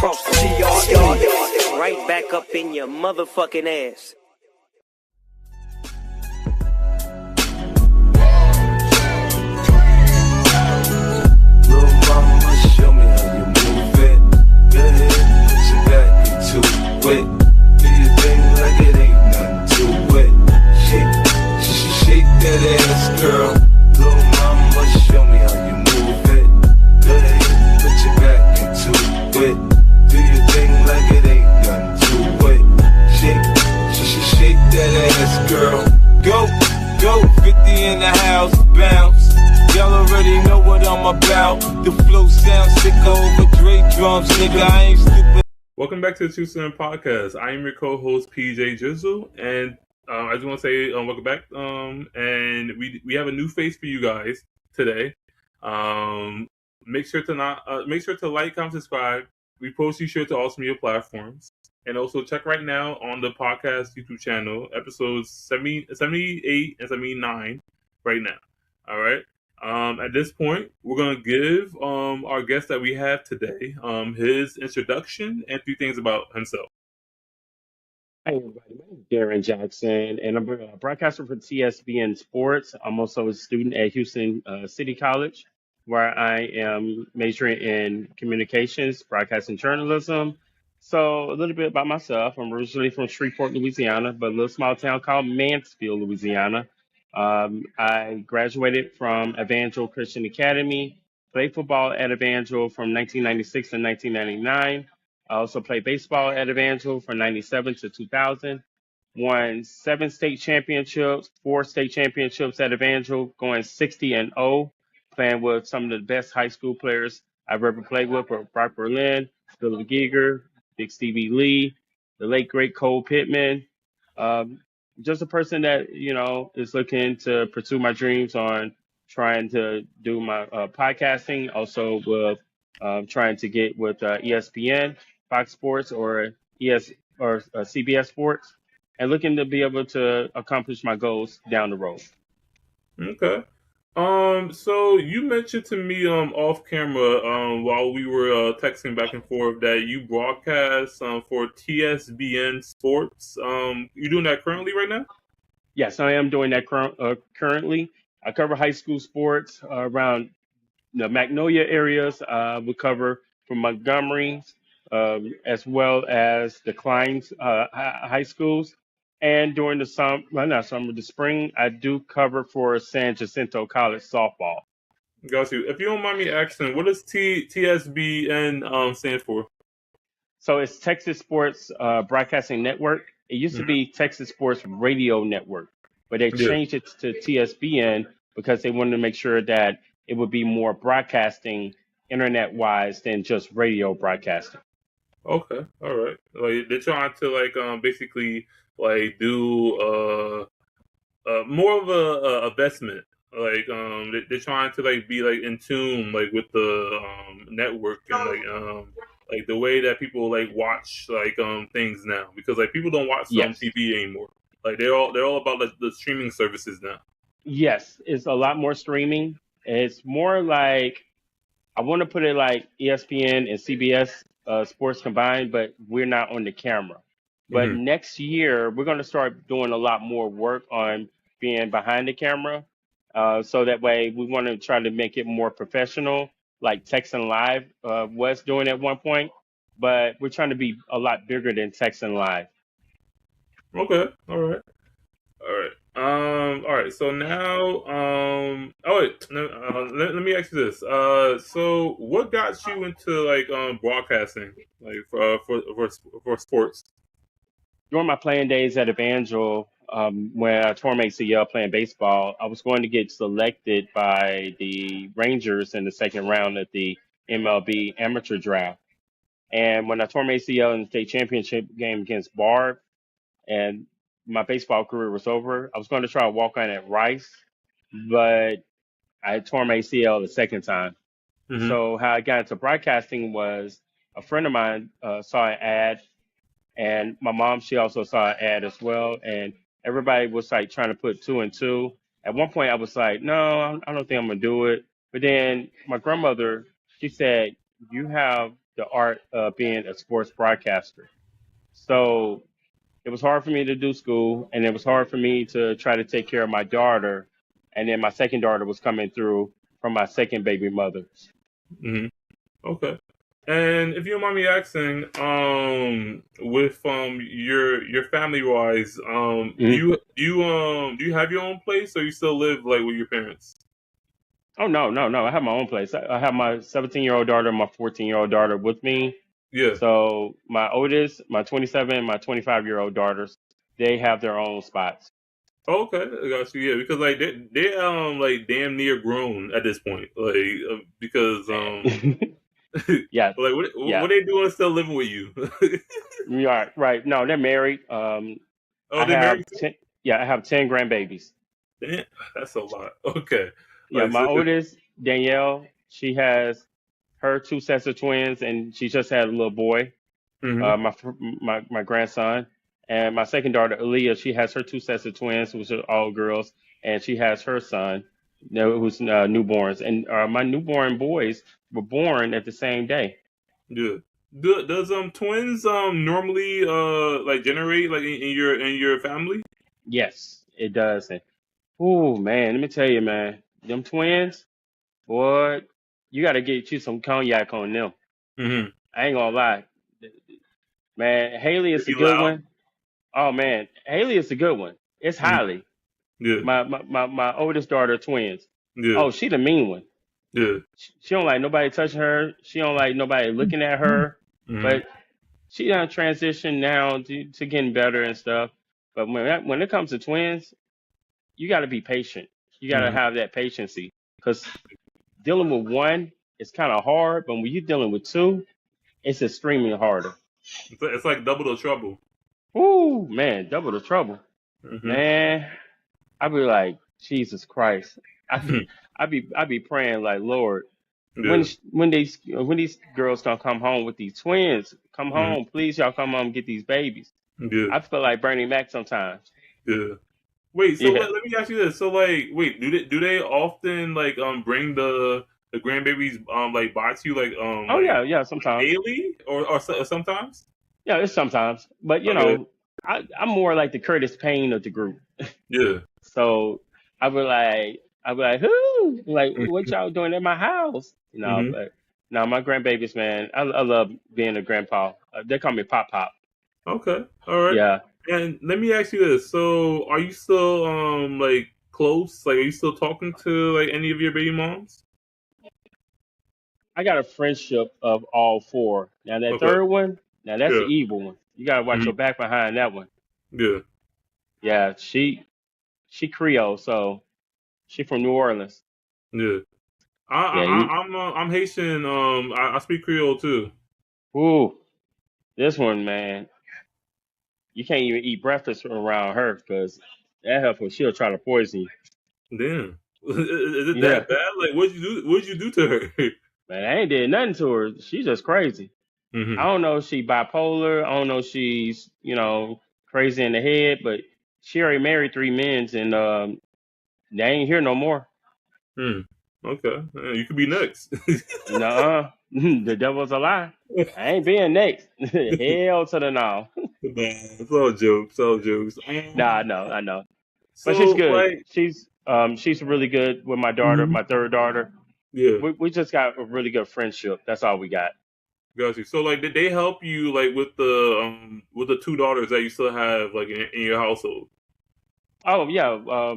across the TRE. Right back up in your motherfucking ass. Little mama, show me how you move it. Go ahead, put your back into it. Do your thing like it ain't nothing to it. Shake that ass, girl. Little mama, show me how you move it. Go ahead, put your back into it. Do your thing like it ain't nothing to it. Shake that ass, girl. Go, 50 in the house, bounce. Y'all already know what I'm about. The flow sounds sick over Dre drums, nigga. I ain't stupid. Welcome back to the TRUTHSERUM podcast. I am your co-host PJDRIZZLE, and I just want to say welcome back. And we have a new face for you guys today. Make sure to like, comment, subscribe. We post you share to all media platforms, and also check right now on the podcast YouTube channel episodes 78 and 79 right now. All right. At this point, we're going to give our guest that we have today his introduction and a few things about himself. Hey everybody, my name is Darren Jackson, and I'm a broadcaster for TSBN Sports. I'm also a student at Houston City College, where I am majoring in communications, broadcasting journalism. So a little bit about myself. I'm originally from Shreveport, Louisiana, but a little small town called Mansfield, Louisiana. I graduated from Evangel Christian Academy, played football at Evangel from 1996 to 1999. I also played baseball at Evangel from 97 to 2000. Won 7 state championships, 4 state championships at Evangel, going 60-0, playing with some of the best high school players I've ever played with, Brock Berlin, Philip Giger, Big Stevie Lee, the late great Cole Pittman. Um, just a person that, is looking to pursue my dreams on trying to do my podcasting, also with trying to get with ESPN, Fox Sports, or CBS Sports, and looking to be able to accomplish my goals down the road. Okay. So you mentioned to me off camera while we were texting back and forth that you broadcast for TSBN Sports. You doing that currently right now? Yes, I am doing that currently. I cover high school sports around the Magnolia areas. We cover from Montgomery, as well as the Kleins high schools. And during the the spring, I do cover for San Jacinto College softball. Got you. If you don't mind me asking, what does TSBN stand for? So it's Texas Sports Broadcasting Network. It used to be Texas Sports Radio Network, but they Yeah. changed it to TSBN because they wanted to make sure that it would be more broadcasting internet-wise than just radio broadcasting. Okay, all right. Like they're trying to basically do more of a investment. They're trying to be in tune with the network and like the way that people watch things now, because people don't watch Yes. TV anymore. Like they're all about the streaming services now. Yes, it's a lot more streaming. It's more like, I want to put it like ESPN and CBS sports combined, but we're not on the camera. But Mhm. next year, we're going to start doing a lot more work on being behind the camera. So that way, we want to try to make it more professional, like Texan Live was doing at one point. But we're trying to be a lot bigger than Texan Live. Okay, all right. All right. All right. So now, oh wait. Let me ask you this. So what got you into broadcasting, for sports? During my playing days at Evangel, when I tore my ACL playing baseball, I was going to get selected by the Rangers in the second round of the MLB amateur draft. And when I tore my ACL in the state championship game against Barb, and my baseball career was over, I was going to try to walk on at Rice, but I tore my ACL the second time. Mm-hmm. So how I got into broadcasting was a friend of mine saw an ad, and my mom, she also saw an ad as well. And everybody was trying to put 2 and 2. At one point, I was like, no, I don't think I'm going to do it. But then my grandmother, she said, you have the art of being a sports broadcaster. So it was hard for me to do school, and it was hard for me to try to take care of my daughter. And then my second daughter was coming through from my second baby mother. Hmm. Okay. And if you don't mind me asking, with your family wise, Mhm. do you have your own place, or you still live like with your parents? Oh no, no, no! I have my own place. I have my 17-year-old daughter, my 14-year-old daughter with me. Yeah. So my oldest, my 27, and my 25-year-old daughters, they have their own spots. Okay, I got you. Yeah, because like they like damn near grown at this point. Like because like Yeah, what yeah. they doing still living with you? Right, right. No, they're married. Oh, I they have married too? 10, yeah, I have 10 grandbabies. Damn, that's a lot. Okay, Yeah, like my so. oldest, Danielle, she has her two sets of twins, and she just had a little boy, Hmm. my grandson. And my second daughter, Aaliyah, she has her two sets of twins, which are all girls, and she has her son, who's newborns. And my newborn boys were born at the same day. Yeah. Does twins normally like generate like in your family? Yes, it does. And oh man, let me tell you, man, them twins, boy, you got to get you some cognac on them. Mm-hmm. I ain't gonna lie, man. Haley They is a be good loud. one. Oh man, Haley is a good one. It's Mm. Holly, Yeah. my oldest daughter, twins. Yeah. Oh, she the mean one. Yeah. She don't like nobody touching her. She don't like nobody looking at her. Mm-hmm. But she done transition now to getting better and stuff. But when it comes to twins, you got to be patient. You got to Mm-hmm. have that patience because dealing with one is kind of hard, but when you're dealing with two, it's extremely harder. It's like double the trouble. Ooh, man, double the trouble. Mm-hmm. Man, I be like, Jesus Christ. I be praying like, Lord, Yeah. when these girls gonna come home with these twins, come Mm-hmm. home, please, y'all come home and get these babies. Yeah. I feel like Bernie Mac sometimes. Yeah. Wait, so Yeah. let me ask you this. So like wait, do they often like bring the grandbabies like by to you Oh like yeah, yeah, sometimes. daily or sometimes? Yeah, it's sometimes. But Okay. I'm more like the Curtis Payne of the group. Yeah. So I be like, who? Like, what y'all doing at my house? Mm-hmm. But no, my grandbabies, man, I love being a grandpa. They call me Pop Pop. Okay. All right. Yeah, And let me ask you this. So, are you still like close? Like, are you still talking to like any of your baby moms? I got a friendship of all four. Now that Okay. third one, now that's the Yeah. evil one. You gotta watch your Hmm. back behind that one. Yeah. Yeah, she Creole, so she from New Orleans. Yeah. Yeah, I'm Haitian. I speak Creole too. ooh, this one, man, you can't even eat breakfast around her because that heifer, she'll try to poison you. Damn. Is it Yeah, that bad? Like, what'd you do? What'd you do to her? man, I ain't did nothing to her. She's just crazy. I Hmm. don't know if she bipolar. I don't know if she's, crazy in the head, but she already married three men and they ain't here no more. Hmm. Okay. You could be next. Nuh-uh. The devil's a lie. I ain't being next. Hell to the no. Nah, it's all jokes. All jokes. Nah, I know. But she's So good. like, She's really good with my daughter, mhm, my third daughter. yeah. We just got a really good friendship. That's all we got. Got you. So like, did they help you like with the two daughters that you still have like in your household? Oh yeah.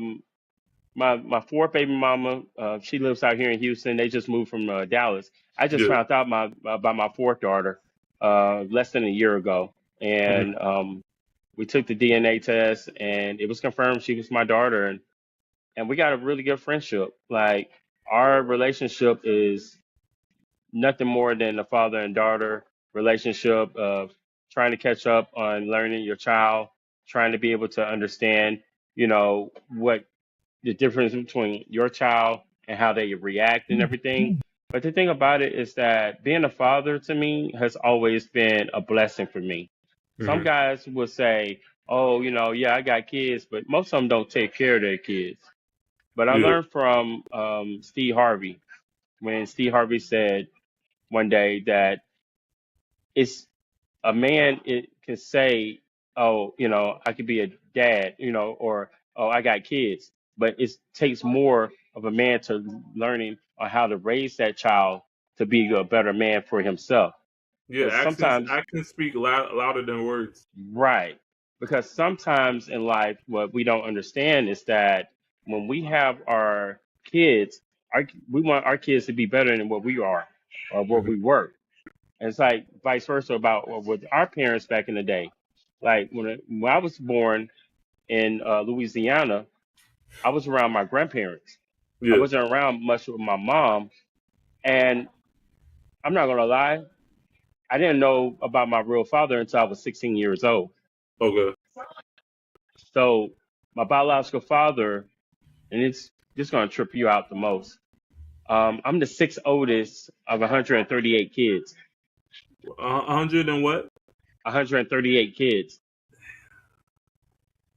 My fourth baby mama, she lives out here in Houston. They just moved from Dallas. I just Yeah. found out about my fourth daughter less than a year ago, Hmm. and we took the DNA test, and it was confirmed she was my daughter, and we got a really good friendship. Like our relationship is nothing more than a father and daughter relationship of trying to catch up on learning your child, trying to be able to understand, what the difference between your child and how they react and everything. But the thing about it is that being a father to me has always been a blessing for me. Some Hmm. guys will say, oh, yeah, I got kids, but most of them don't take care of their kids. But I Yeah. learned from Steve Harvey when Steve Harvey said one day that it's a man. It can say, "Oh, I could be a dad," or "Oh, I got kids," but it takes more of a man to learning on how to raise that child to be a better man for himself. Yeah, Because sometimes, actions speak louder than words. right? Because sometimes in life, what we don't understand is that when we have our kids, we want our kids to be better than what we are or what Hmm. we were. And it's like vice versa about with our parents back in the day. Like when I was born in Louisiana, I was around my grandparents. I Yeah. wasn't around much with my mom, and I'm not gonna lie, I didn't know about my real father until I was 16 years old. Okay. So my biological father, and it's just gonna trip you out the most. I'm the sixth oldest of 138 kids. 100 and what? 138 kids.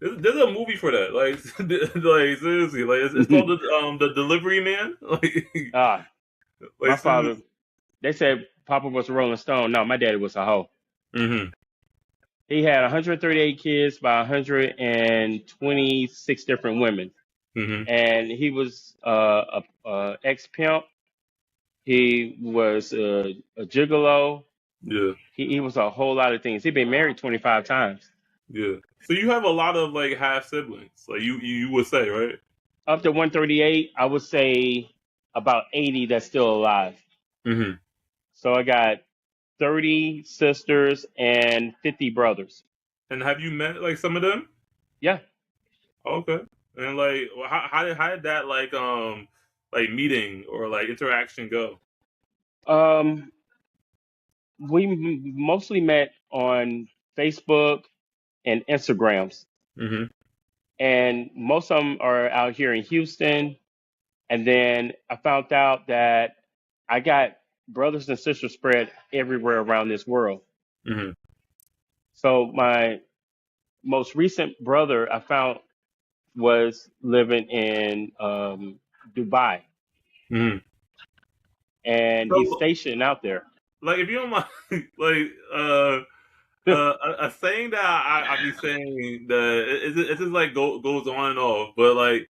There's a movie for that. Like, like seriously, like it's called the Delivery Man. Ah, my Like father. seriously. They said Papa was a Rolling Stone. No, my daddy was a hoe. Hmm. He had 138 kids by 126 different women, Hmm. and he was a ex pimp. He was a gigolo. Yeah. He was a whole lot of things. He'd been married 25 times. Yeah. So you have a lot of like half siblings. Like you would say, right? Up to 138, I would say about 80 that's still alive. Hmm. So I got 30 sisters and 50 brothers. And have you met like some of them? Yeah. Okay. And like, how did that like meeting or like interaction go? Um, we mostly met on Facebook and Instagrams, Hmm. and most of them are out here in Houston. And then I found out that I got brothers and sisters spread everywhere around this world. Hmm. So my most recent brother I found was living in Dubai, Hmm. and he's So stationed out there. like, if you don't mind, like a saying that I be saying that it's just like goes on and off, but like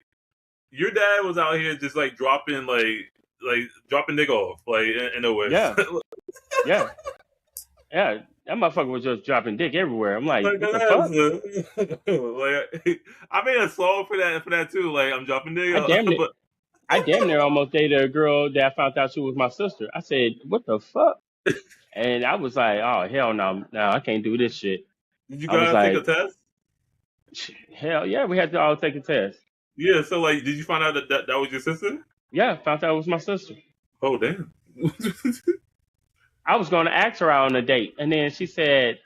your dad was out here just like dropping nigga off like in the West. Yeah, yeah, yeah. That motherfucker was just dropping dick everywhere. I'm like, Like what the fuck? like I made a song for that too. Like I'm dropping I nigga, damn it. but I damn near almost dated a girl that I found out she was my sister. I said, "What the fuck?" And I was like, "Oh hell no, no, I can't do this shit." did you I was guys take a like, test? "Hell yeah, we had to all take a test." Yeah. So like, did you find out that was your sister? Yeah, found out it was my sister. Oh damn. I was going to ask her out on a date, and then she said,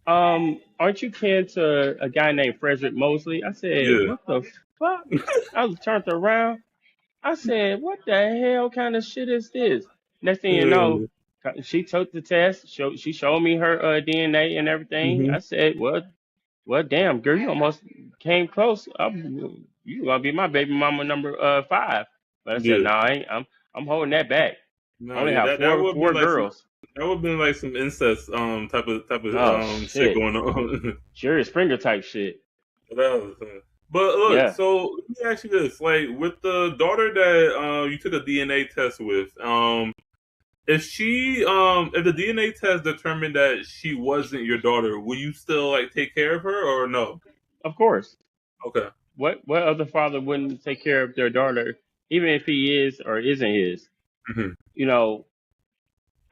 aren't you kin to a guy named Frederick Mosley?" I said, Yeah. "What the fuck?" I was turned around. I said, "What the hell kind of shit is this?" Next thing you know, Yeah. she took the test. She showed me her DNA and everything. Hmm. I said, "Well, damn, girl, you almost came close. You gonna be my baby mama number 5." But I said, Yeah. "No, I ain't. I'm holding that back. I No, only yeah, have that would have been four like girls." some incest type of Oh shit shit, going on. Jerry Springer type shit. That was, but look, Yeah, so let me ask you this: like with the daughter that you took a DNA test with, if the DNA test determined that she wasn't your daughter, will you still like take care of her or no? of course. Okay. What other father wouldn't take care of their daughter, even if he is or isn't his? Hmm. You know,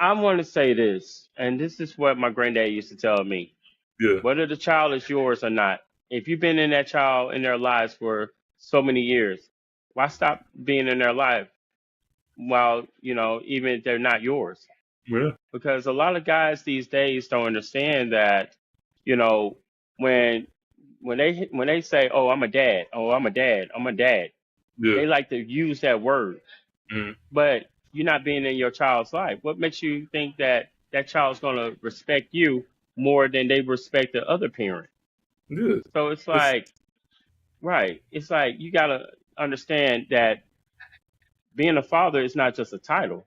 I want to say this, and this is what my granddad used to tell me. Yeah. Whether the child is yours or not, if you've been in that child in their lives for so many years, why stop being in their life while, even if they're not yours? Yeah. Because a lot of guys these days don't understand that, you know, when when they say, "Oh, I'm a dad. Oh, I'm a dad. I'm a dad." Yeah. They like to use that word, Hmm. but you're not being in your child's life. What makes you think that that child's going to respect you more than they respect the other parent? Yeah. So it's It's, like, right. It's like you got to understand that being a father is not just a title.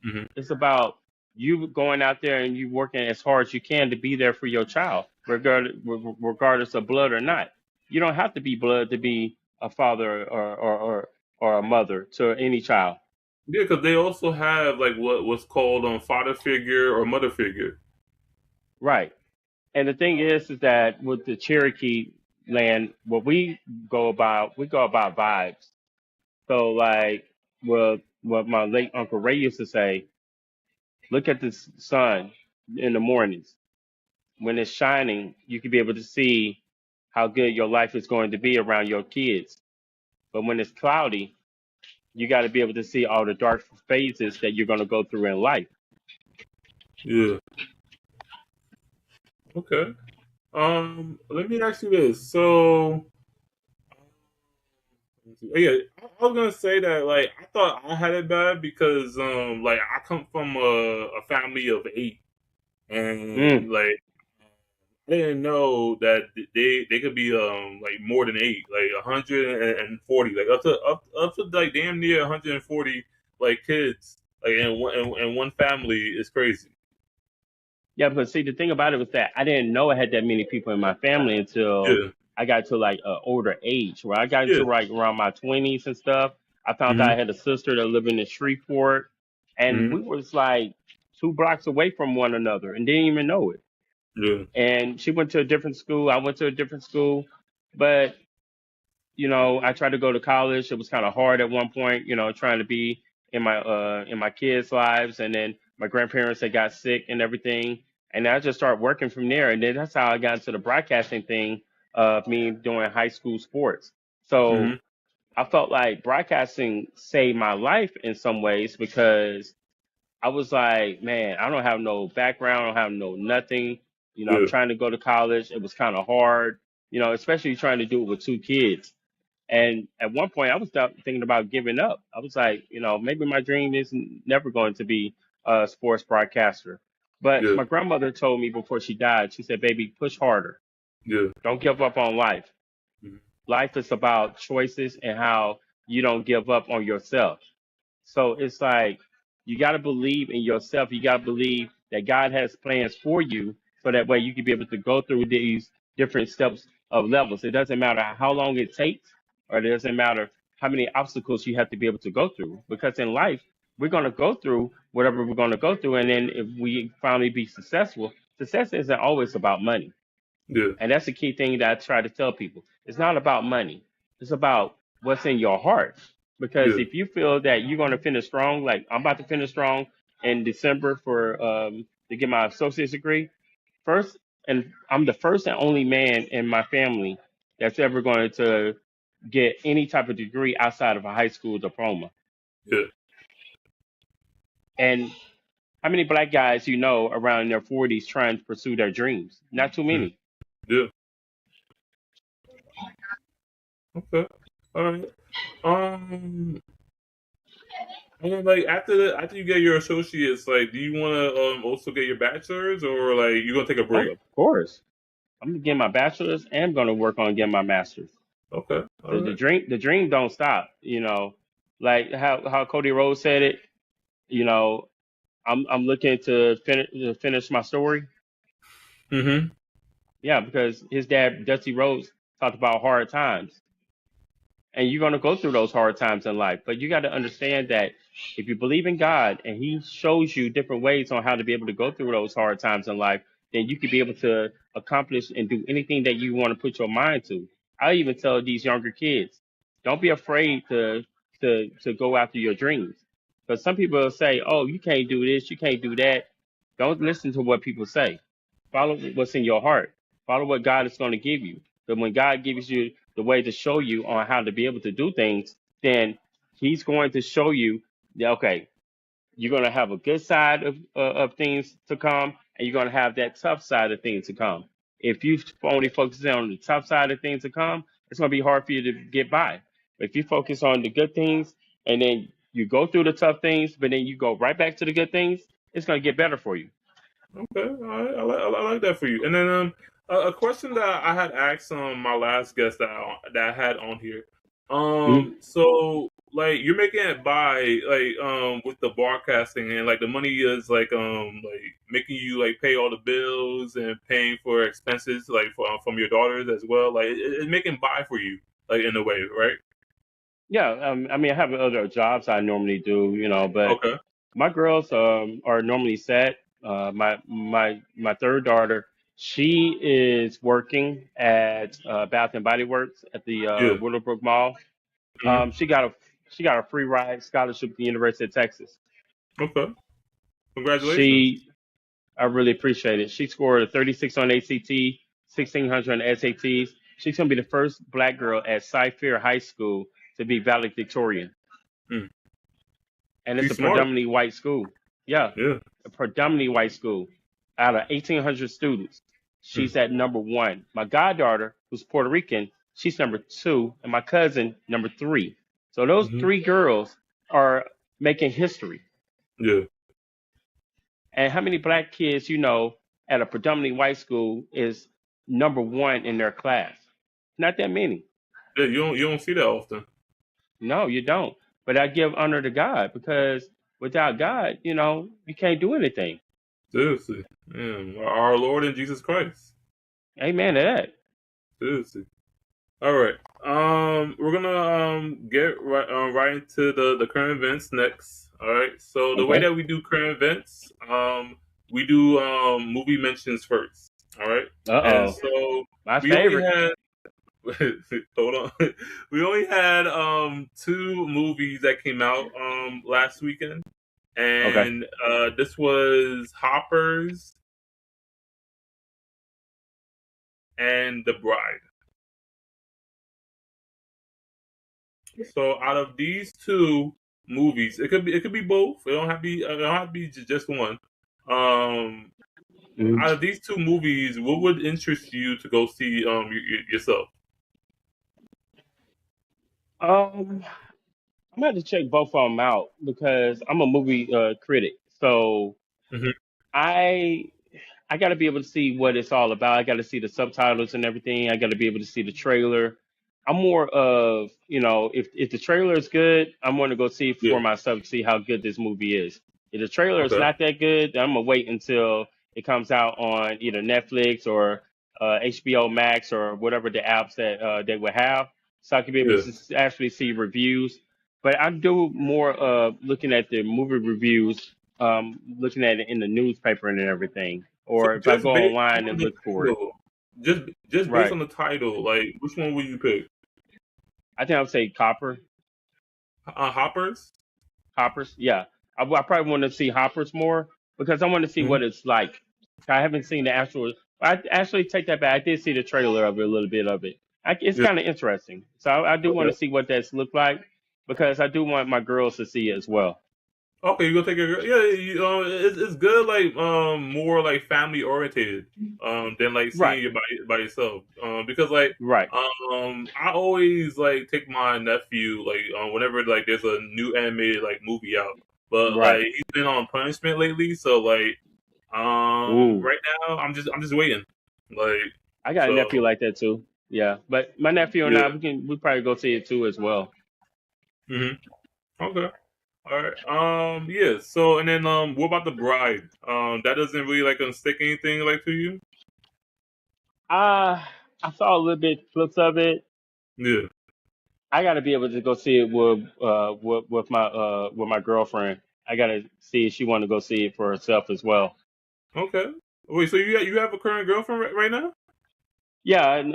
hmm It's about you going out there and you working as hard as you can to be there for your child, regardless of blood or not. You don't have to be blood to be a father or a mother to any child. Yeah, because they also have like what's called father figure or mother figure. Right. And the thing is that with the Cherokee land, what we go about vibes. So like, what my late Uncle Ray used to say, look at the sun in the mornings. When it's shining, you can be able to see how good your life is going to be around your kids. But when it's cloudy, you got to be able to see all the dark phases that you're going to go through in life. Yeah. Okay. Let me ask you this. So, yeah, I was gonna say that like I thought I had it bad because like I come from a family of 8, and Mm. like I didn't know that they could be like more than 8, like 140, like up to like damn near 140 like kids like in one family is crazy. Yeah, but see, the thing about it was that I didn't know I had that many people in my family until Yeah. I got to like an older age, where I got Yeah. into like around my 20s and stuff. I found out I Mhm. had a sister that lived in Shreveport, and we Mhm. was like 2 blocks away from one another and didn't even know it. Yeah. And she went to a different school. I went to a different school, but I tried to go to college. It was kind of hard at one point, trying to be in my kids' lives, and then my grandparents that got sick and everything, and I just started working from there. And then that's how I got into the broadcasting thing of me doing high school sports. So Mhm. I felt like broadcasting saved my life in some ways because I was like, man, I don't have no background, I don't have no nothing. I'm Yeah. trying to go to college. It was kind of hard, especially trying to do it with 2 kids. And at one point, I was thinking about giving up. I was like, maybe my dream is never going to be a sports broadcaster. But Yeah. my grandmother told me before she died, she said, baby, push harder. Yeah. Don't give up on life. Mhm. Life is about choices and how you don't give up on yourself. So it's like you got to believe in yourself. You got to believe that God has plans for you so that way you can be able to go through these different steps of levels. It doesn't matter how long it takes, or it doesn't matter how many obstacles you have to be able to go through. Because in life, we're going to go through whatever we're going to go through. And then if we finally be successful, success isn't always about money. Yeah. And that's the key thing that I try to tell people. It's not about money. It's about what's in your heart. Because Yeah. if you feel that you're going to finish strong, like I'm about to finish strong in December for to get my associate's degree, first, and I'm the first and only man in my family that's ever going to get any type of degree outside of a high school diploma. Yeah. And how many black guys around in their 40s trying to pursue their dreams? Not too Mhm. many. Yeah. Okay. All right. Um, and then like after you get your associates, like, do you want to also get your bachelor's, or like you gonna take a Oh, break? of course. I'm getting my bachelor's and going to work on getting my master's. Okay. All The right. dream don't stop. Like how Cody Rhodes said it. You know, I'm looking to finish my story. Mm-hmm. Yeah, because his dad Dusty Rhodes talked about hard times, and you're going to go through those hard times in life. But you got to understand that if you believe in God and He shows you different ways on how to be able to go through those hard times in life, then you could be able to accomplish and do anything that you want to put your mind to. I even tell these younger kids, don't be afraid to go after your dreams. Because some people will say, oh, you can't do this, you can't do that. Don't listen to what people say. Follow what's in your heart. Follow what God is going to give you. But when God gives you the way to show you on how to be able to do things, then He's going to show you that, okay, you're going to have a good side of things to come, and you're going to have that tough side of things to come. If you only focus on the tough side of things to come, it's going to be hard for you to get by. But if you focus on the good things and then you go through the tough things, but then you go right back to the good things, it's going to get better for you. Okay. All right. I like that for you. And then a question that I had asked my last guest that I had on here. Mhm. So like you're making it by with the broadcasting, and like the money is like making you like pay all the bills and paying for expenses like from your daughters as well. Like it's making buy for you like in a way, right? Yeah, I mean, I have other jobs I normally do, but Okay. my girls are normally set. My third daughter, she is working at Bath and Body Works at the Yeah. Willowbrook Mall. Hmm. She got a free ride scholarship at the University of Texas. Okay. Congratulations. She I really appreciate it. She scored a 36 on ACT, 1600 on SATs. She's gonna be the first black girl at Cy-Fair High School to be valedictorian, Mm. and it's She's a smart. predominantly white school. Yeah, Yeah. a predominantly white school. Out of 1,800 students, Mm. she's at number one. My goddaughter, who's Puerto Rican, she's number two, and my cousin number three. So those Hmm. three girls are making history. Yeah. And how many black kids at a predominantly white school is number one in their class? Not that many. Yeah. You don't see that often. No, you don't. But I give honor to God because without God, you can't do anything. Seriously. Yeah. Our Lord and Jesus Christ. Amen to that. Seriously. All right. We're gonna get right into the current events next. All right. So the way Okay. that we do current events, we do movie mentions first. All right. Uh And oh. so My we only favorite. had hold on. We only had two movies that came out last weekend, Okay. and this was Hoppers and The Bride. So out of these two movies, it could be both. It don't have to be just one. Um, Mhm. Out of these two movies, what would interest you to go see yourself? Um, I'm gonna have to check both of them out because I'm a movie critic. So Hmm. I I got to be able to see what it's all about. I got to see the subtitles and everything. I got to be able to see the trailer. I'm more of, if the trailer is good, I'm going to go see it for Yeah. myself to see how good this movie is. If the trailer is Okay. not that good, then I'm gonna wait until it comes out on either Netflix or HBO Max or whatever the apps that they would have, so I can be able Yeah. to actually see reviews. But I do more of looking at the movie reviews, looking at it in the newspaper and everything, So or if I just go based online on and the look for it. title, just based Right. on the title, like which one would you pick? I think I would say Hoppers. Hoppers. Yeah. I probably want to see Hoppers more because I want to see Hmm. what it's like. I haven't seen the actual. I actually take that back. I did see the trailer of it, a little bit of it. It's Yeah. kind of interesting. So I do want Okay. to see what that's look like because I do want my girls to see it as well. Okay, you gonna take your girl? Yeah, it's good. Like more like family oriented than like Right. seeing it by yourself. Because like Right. I always like take my nephew like whenever like there's a new animated like movie out. But like Right. he's been on punishment lately, so like Ooh. right now I'm just waiting. Like I got a so nephew like that too. Yeah. But my nephew and I, yeah. we probably go see it too as well. Hmm. Okay. All right. Yeah. So and then what about The Bride? That doesn't really like stick anything like to you? Uh I saw a little bit clips of it. Yeah. I got to be able to go see it with my girlfriend. I got to see if she want to go see it for herself as well. Okay. Wait, so you have a current girlfriend right now? Yeah, and,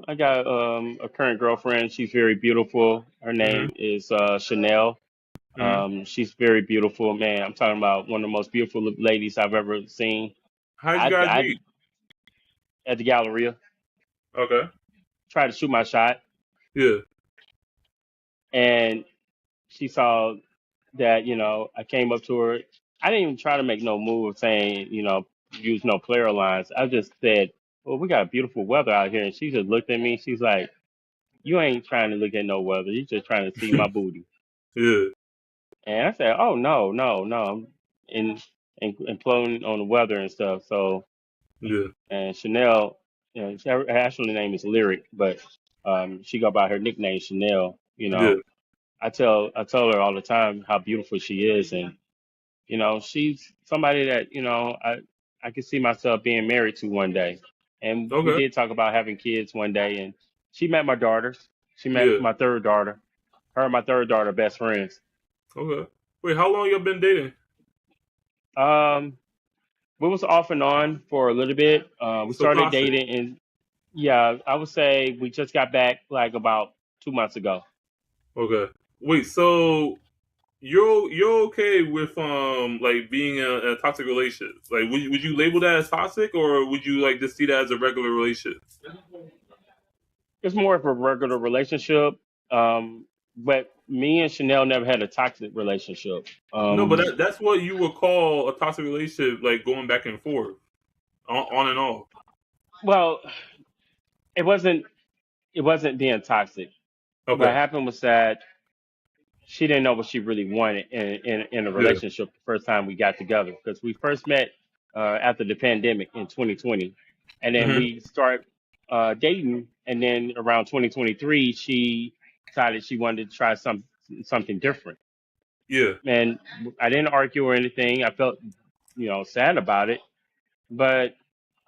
I got a current girlfriend. She's very beautiful. Her Mm-hmm. name is Chanel. Mm-hmm. She's very beautiful, man. I'm talking about one of the most beautiful ladies I've ever seen. How did you guys I meet? at the Galleria Okay. tried to shoot my shot, Yeah. and she saw that I came up to her. I didn't even try to make no move saying use no player lines. I just said, "Well, we got beautiful weather out here," and she just looked at me. She's like, "You ain't trying to look at no weather. You just trying to see my booty." Yeah. And I said, "Oh no, no, no!" I'm in and pulling on the weather and stuff. So Yeah. and Chanel, her actual name is Lyric, but she go by her nickname Chanel. Yeah. I tell her all the time how beautiful she is, and she's somebody that I could see myself being married to one day. And we Okay. did talk about having kids one day, and she met my daughters. She met Yeah. my third daughter. Her and my third daughter are best friends. Okay. Wait, how long y'all been dating? Um, we was off and on for a little bit. We So started toxic. dating, and yeah, I would say we just got back like about 2 months ago. Okay. Wait, so you're okay with like being in a toxic relationship? Like, would you label that as toxic, or would you like just see that as a regular relationship? It's more of a regular relationship. But me and Chanel never had a toxic relationship. No, but that's what you would call a toxic relationship, like going back and forth, on and off. Well, it wasn't. It wasn't being toxic. What Okay. happened was that she didn't know what she really wanted in a Yeah. relationship the first time we got together, because we first met after the pandemic in 2020, and then Hmm. we start dating, and then around 2023 she decided she wanted to try something different, Yeah. and I didn't argue or anything. I felt sad about it, but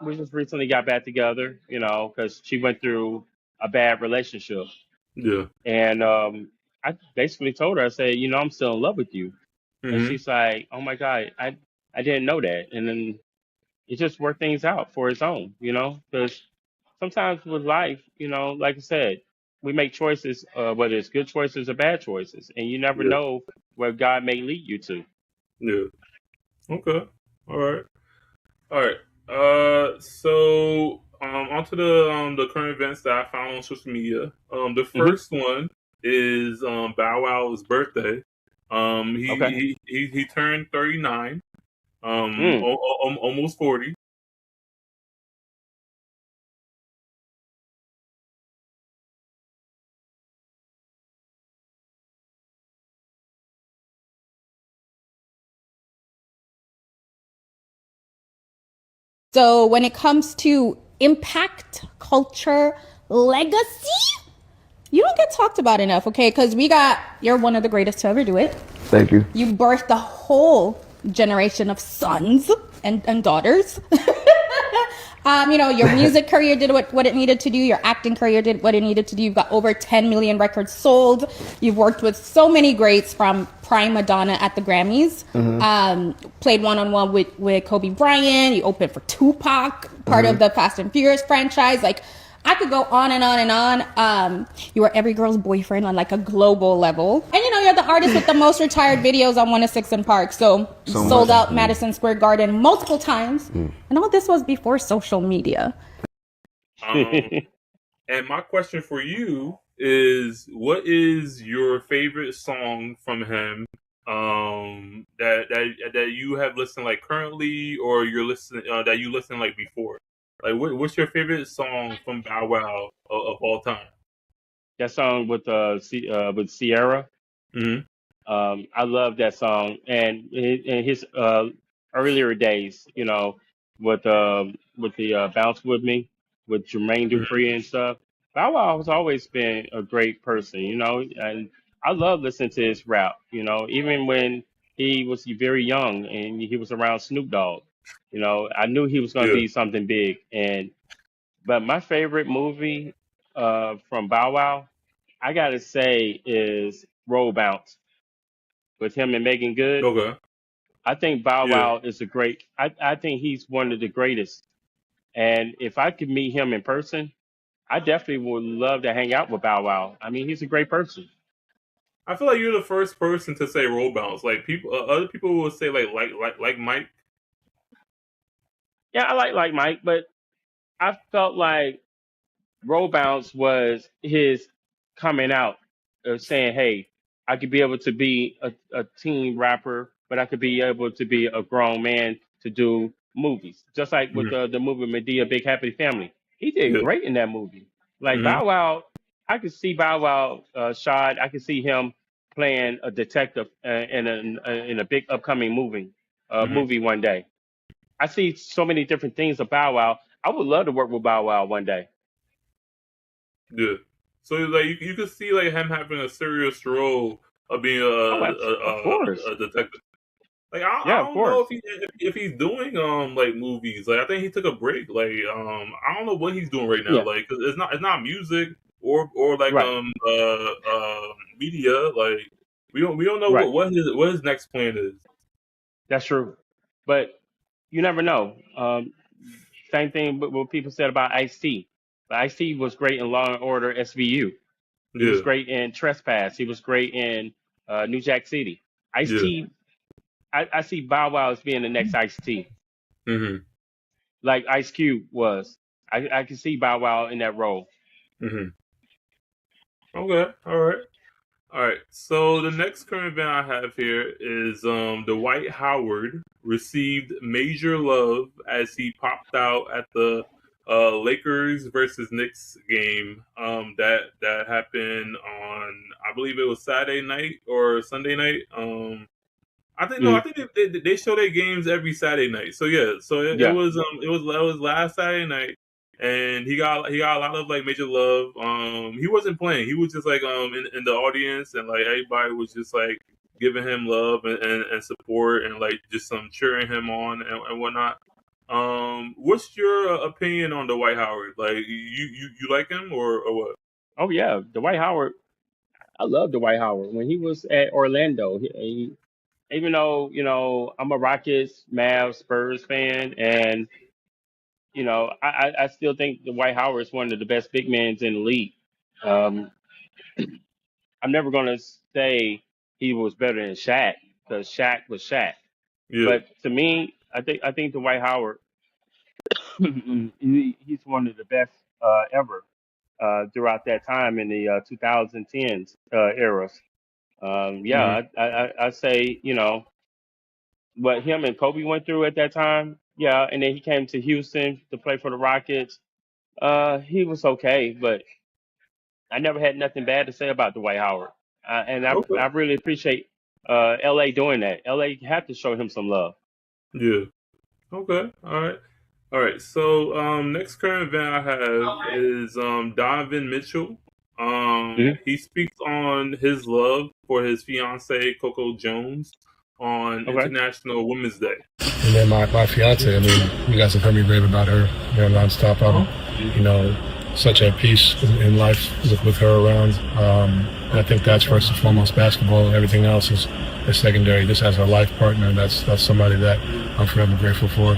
we just recently got back together, because she went through a bad relationship. Yeah. And I basically told her, I said, I'm still in love with you. And Hmm. she's like, oh my God, I didn't know that. And then it just worked things out for its own, because sometimes with life, like I said, we make choices, whether it's good choices or bad choices, and you never Yeah. know where God may lead you to. Yeah. Okay. All right. All right. So onto the current events that I found on social media. The Hmm. first one is Bow Wow's birthday. Okay. He turned 39. Mm. Almost 40. So when it comes to impact, culture, legacy, you don't get talked about enough, okay? Because you're one of the greatest to ever do it. Thank you. You birthed a whole generation of sons and daughters. Your music career did what it needed to do. Your acting career did what it needed to do. You've got over 10 million records sold. You've worked with so many greats, from prime Madonna at the Grammys. Played one-on-one with Kobe Bryant. You opened for Tupac, part of the Fast and Furious franchise. Like, I could go on and on and on. You were every girl's boyfriend on like a global level. And you're the artist with the most retired videos on 106 in Park. So sold much. out Madison Square Garden multiple times. And all this was before social media. Um, and my question for you is, what is your favorite song from him? That you have listened like currently, or you're listening that you listened like before. Like, what's your favorite song from Bow Wow of all time? That song with Sierra. Hmm. I love that song, and in his earlier days, with the bounce with me, with Jermaine Hmm. Dupri and stuff. Bow Wow has always been a great person, and I love listening to his rap. Even when he was very young and he was around Snoop Dogg, I knew he was going to Yeah. be something big. But my favorite movie from Bow Wow, I gotta say, is Roll Bounce with him and Megan Good. Okay. I think Bow Yeah. Wow is a great. I think he's one of the greatest. And if I could meet him in person, I definitely would love to hang out with Bow Wow. I mean, he's a great person. I feel like you're the first person to say roll bounce. Like, people, other people will say like Mike. Yeah, I like Mike, but I felt like Roll Bounce was his coming out of saying, "Hey, I could be able to be a teen rapper, but I could be able to be a grown man to do movies." Just like with Hmm. the movie Medea, Big Happy Family, he did Yeah. great in that movie. Like Hmm. Bow Wow, I could see Bow Wow shot. I could see him playing a detective in a big upcoming Hmm. movie one day. I see so many different things of Bow Wow. I would love to work with Bow Wow one day. Yeah. So like you could see like him having a serious role of being Oh, of course. a detective. Like Yeah, I of don't know course. if he's doing like movies. Like I think he took a break. Like I don't know what he's doing right now. Yeah, Like 'cause it's not music or like right, media. Like we don't know right. what his next plan is. That's true. But you never know. Same thing with what people said about Ice-T. But Ice-T was great in Law and Order SVU. He was Yeah, great in Trespass. He was great in New Jack City. yeah. Ice-T, I see Bow Wow as being the next Ice-T, Mhm, like Ice Cube was. I can see Bow Wow in that role. mhm. Okay, all right. All right, so the next current event I have here is Dwight Howard received major love as he popped out at the Lakers versus Knicks game that happened on, I believe it was Saturday night or Sunday night. I think no, I Mm, think they show their games every Saturday night. So yeah, so yeah, it was last Saturday night, and he got a lot of like major love. He wasn't playing; he was just like in the audience, and like everybody was just like giving him love and support, and like just some cheering him on and whatnot. What's your opinion on Dwight Howard? Like you like him or what? oh yeah, Dwight Howard. I love Dwight Howard when he was at Orlando. Even though I'm a Rockets, Mavs, Spurs fan, and I still think Dwight Howard is one of the best big men in the league. Um, I'm never gonna say he was better than Shaq because Shaq was Shaq. Yeah. But to me, I think Dwight Howard, he's one of the best ever throughout that time in the 2010s eras. Hmm. Yeah, I say what him and Kobe went through at that time. Yeah, and then he came to Houston to play for the Rockets. He was okay, but I never had nothing bad to say about Dwight Howard. And I Okay. really appreciate LA doing that. LA have to show him some love. Yeah. Okay. All right. All right. So next current event I have is Donovan Mitchell. Hmm. He speaks on his love for his fiancee Coco Jones on Okay. International Women's Day. And then my fiance, I mean, you guys have heard me rave about her, nonstop. Such a peace in life with her around. And I think that's first and foremost basketball, and everything else is secondary. Just as a life partner, that's somebody that I'm forever grateful for.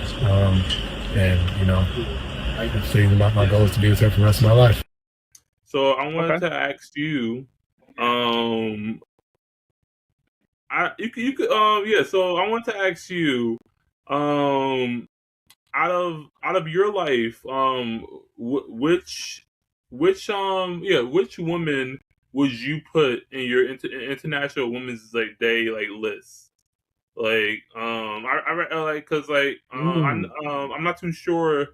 Hopefully my goal is to be with her for the rest of my life. So I wanted Okay. to ask you, um, you could yeah. So I want to ask you, um, out of your life, which woman would you put in your International Women's like Day like list? Like like because like Mm. I'm not too sure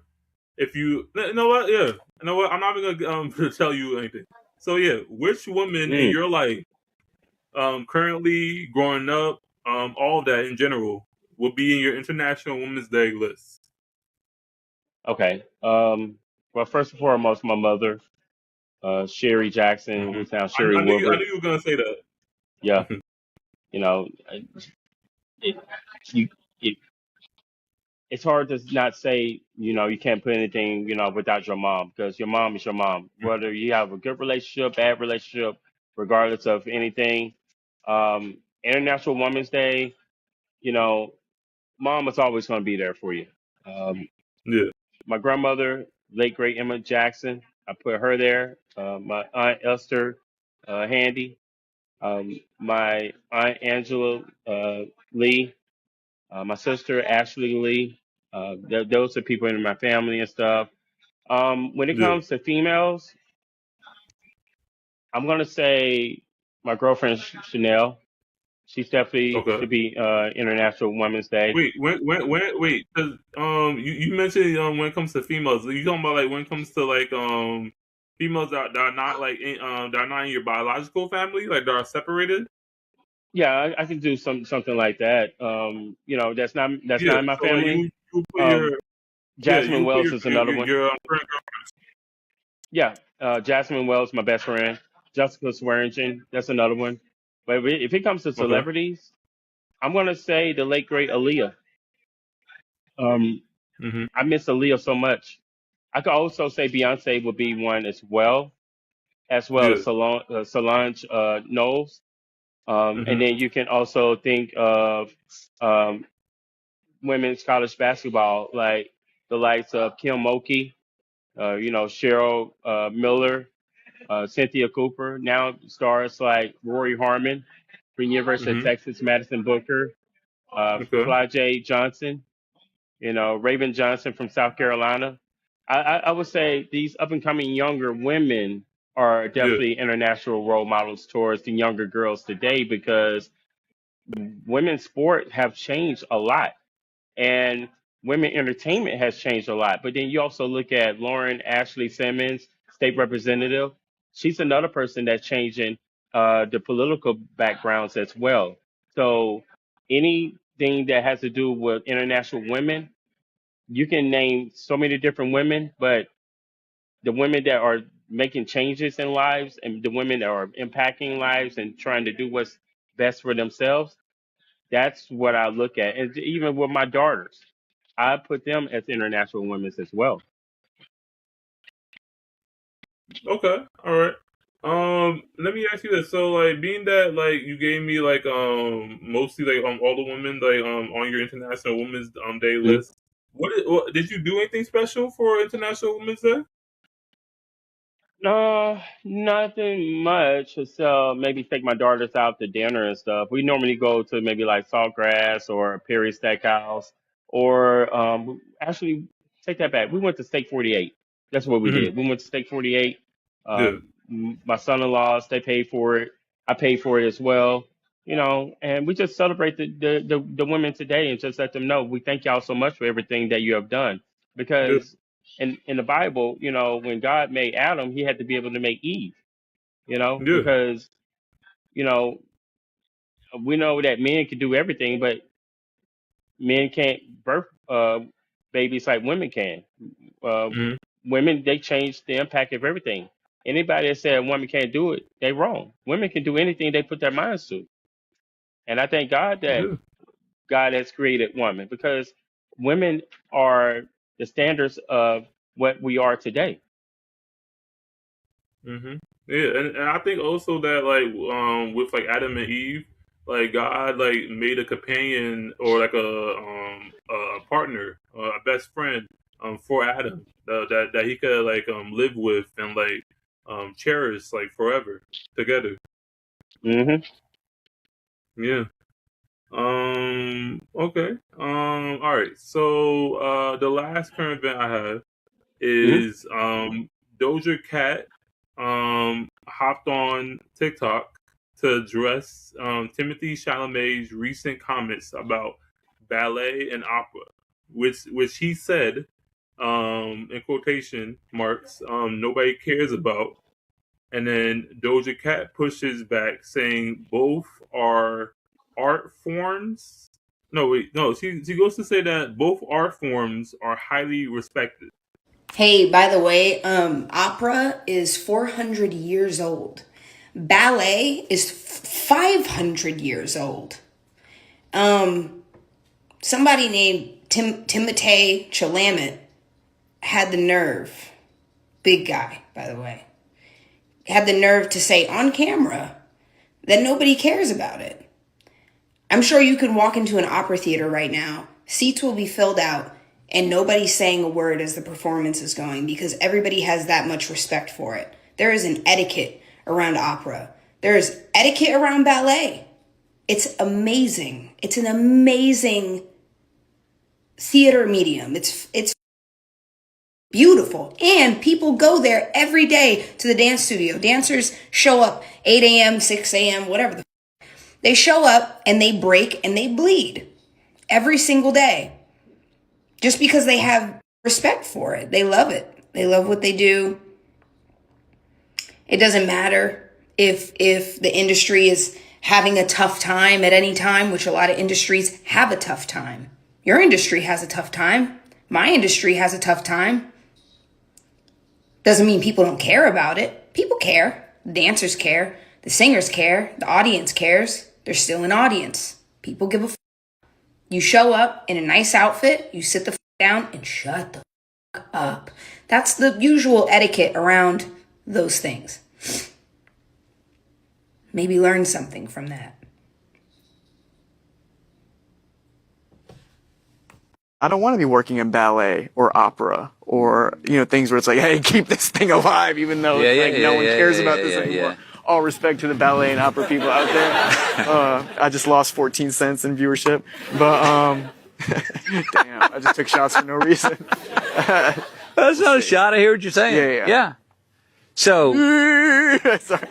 if you know what yeah you know what I'm not even gonna tell you anything. So yeah, which woman in Mm. your life currently growing up, all that in general, will be in your International Women's Day list. Okay. Well, first and foremost, my mother, Sherry Jackson, Hmm. who's now Sherry I Woodward. knew you were gonna say that. Yeah. You know, it, you, it, it's hard to not say, you can't put anything, without your mom because your mom is your mom. Whether you have a good relationship, bad relationship, regardless of anything. International Women's Day, you know, mom is always going to be there for you. Um, Yeah, my grandmother, late great Emma Jackson, I put her there. My aunt Esther Handy, my aunt Angela Lee, my sister Ashley Lee. Those are people in my family and stuff. When it yeah. comes to females, I'm gonna say my girlfriend Chanel. She's definitely Okay. should be International Women's Day. Wait, wait. 'Cause, you mentioned when it comes to females, you talking about like when it comes to like females that are not like that are not in your biological family, like that are separated. Yeah, I can do something like that. That's not Yeah. in my So like family. you put Um, your yeah Jasmine you put Wells is another one. your friend. Yeah, Jasmine Wells, my best friend. Jessica Swearingen, that's another one. But if it comes to Okay. celebrities, I'm gonna say the late great Aaliyah. Um, Mm-hmm. I miss Aaliyah so much. I could also say Beyonce would be one as well Yeah. as Solange Knowles. And Mm-hmm. then you can also think of um, women's college basketball, like the likes of Kim Mulkey, Cheryl Miller, Cynthia Cooper. Now stars like Rory Harmon from University of Mm-hmm. Texas, Madison Booker, Okay. Fly Johnson, Raven Johnson from South Carolina. I would say these up and coming younger women are Yeah. definitely international role models towards the younger girls today because women's sport have changed a lot and women entertainment has changed a lot. But then you also look at Lauren Ashley Simmons, state representative. She's another person that's changing the political backgrounds as well. So anything that has to do with international women, you can name so many different women, but the women that are making changes in lives and the women that are impacting lives and trying to do what's best for themselves, that's what I look at. And even with my daughters, I put them as international women as well. Okay. All right. Let me ask you this. So, like, being that like you gave me like mostly like all the women like on your International Women's Day list. What did you do anything special for International Women's Day? No, nothing much. So maybe take my daughters out to dinner and stuff. We normally go to maybe like Saltgrass or Perry Steakhouse, or actually take that back. We went to Steak 48. That's what we Mm-hmm. did. We went to Steak 48. Yeah. My son-in-laws, they paid for it. I paid for it as well. And we just celebrate the women today and just let them know we thank y'all so much for everything that you have done Yeah. because in the Bible, when God made Adam, he had to be able to make Eve, Yeah. because, you know, we know that men can do everything, but men can't birth babies like women can. Uh, Mm-hmm. Women, they change the impact of everything. Anybody that said a woman can't do it, they wrong. Women can do anything they put their minds to. And I thank God that Yeah. God has created women because women are the standards of what we are today. Mm-hmm. Yeah, and I think also that like with like Adam and Eve, like God like made a companion or like a partner, a best friend for Adam that he could like live with and like cherish like forever together. Hmm. Yeah. Okay. All right. So the last current event I have Hmm. is Doja Cat hopped on TikTok to address Timothy Chalamet's recent comments about ballet and opera, which he said in quotation marks nobody cares about, and then Doja Cat pushes back saying both are art forms. No, wait, no. She goes to say that both art forms are highly respected. Hey, by the way, opera is 400 years old. Ballet is 500 years old. Somebody named Timothée Chalamet had the nerve, big guy, by the way, had the nerve to say on camera that nobody cares about it. I'm sure you could walk into an opera theater right now, seats will be filled out, and nobody's saying a word as the performance is going because everybody has that much respect for it. There is an etiquette around opera. There is etiquette around ballet. It's amazing. It's an amazing theater medium. It's beautiful. And people go there every day to the dance studio. Dancers show up 8 a.m., 6 a.m., whatever. They show up and they break and they bleed every single day just because they have respect for it. They love it. They love what they do. It doesn't matter if the industry is having a tough time at any time, which a lot of industries have a tough time. Your industry has a tough time. My industry has a tough time. Doesn't mean people don't care about it. People care. The dancers care. The singers care. The audience cares. There's still an audience. People give a fuck. You show up in a nice outfit, you sit the fuck down and shut the fuck up. That's the usual etiquette around those things. Maybe learn something from that. I don't want to be working in ballet or opera or, things where it's like, hey, keep this thing alive, even though no one cares about this anymore. All respect to the ballet and opera people out there. I just lost 14 cents in viewership, but, damn, I just took shots for no reason. That's not a shot. I hear what you're saying. Yeah. So, Sorry.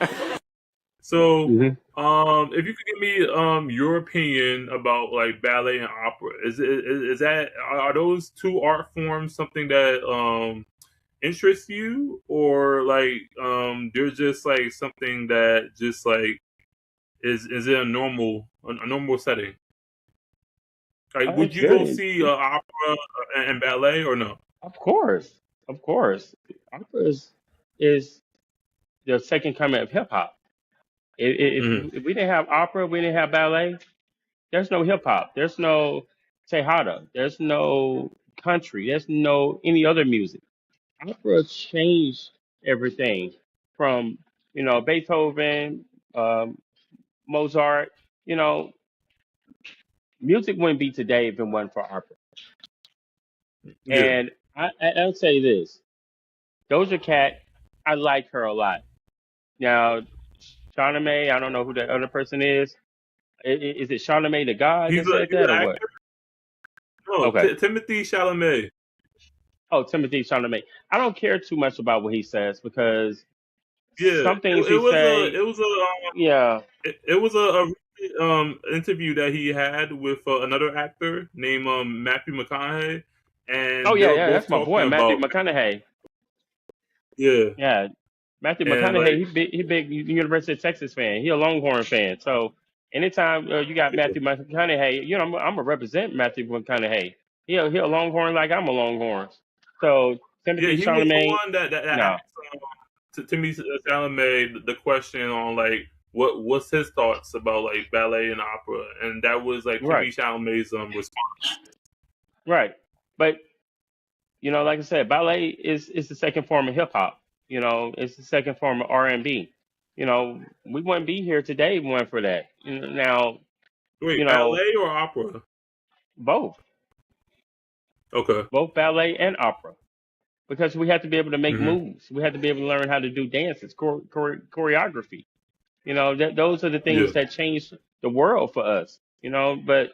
So, if you could give me your opinion about like ballet and opera, is that are those two art forms something that interests you, or like they're just like something that just like is it a normal setting? Like, would you go see opera and ballet or no? Of course. Opera is the second coming of hip hop. If we didn't have opera, we didn't have ballet, there's no hip hop. There's no Tejada. There's no country. There's no any other music. Opera changed everything from, Beethoven, Mozart. You know, music wouldn't be today if it wasn't for opera. Yeah. And I'll say this: Doja Cat, I like her a lot. Now, Charlamagne, I don't know who the other person is. Is it Charlamagne the God that said he's that, an or what? actor. No, Okay. Timothy Chalamet. Oh, Timothy Chalamet. I don't care too much about what he says because Yeah, some things it he was say, yeah. it was a interview that he had with another actor named Matthew McConaughey, Oh and they yeah, were yeah. both That's my talking boy, Matthew about McConaughey. yeah, Yeah, Matthew and McConaughey. like He big University of Texas fan. He a Longhorn fan. So anytime you got Matthew McConaughey, I'm gonna represent Matthew McConaughey. He a Longhorn like I'm a Longhorn. So yeah, Timothy he was the Chalamet, one that no, asked Timothy Chalamet the question on like what's his thoughts about like ballet and opera, and that was like right, Timothy Chalamet's response. right. But like I said, ballet is the second form of hip hop. It's the second form of R&B. We wouldn't be here today if it weren't for that. Now, you Wait, know, ballet or opera? both, Okay. both ballet and opera, because we had to be able to make hmm moves. We had to be able to learn how to do dances, choreography. Those are the Yeah. things that changed the world for us. But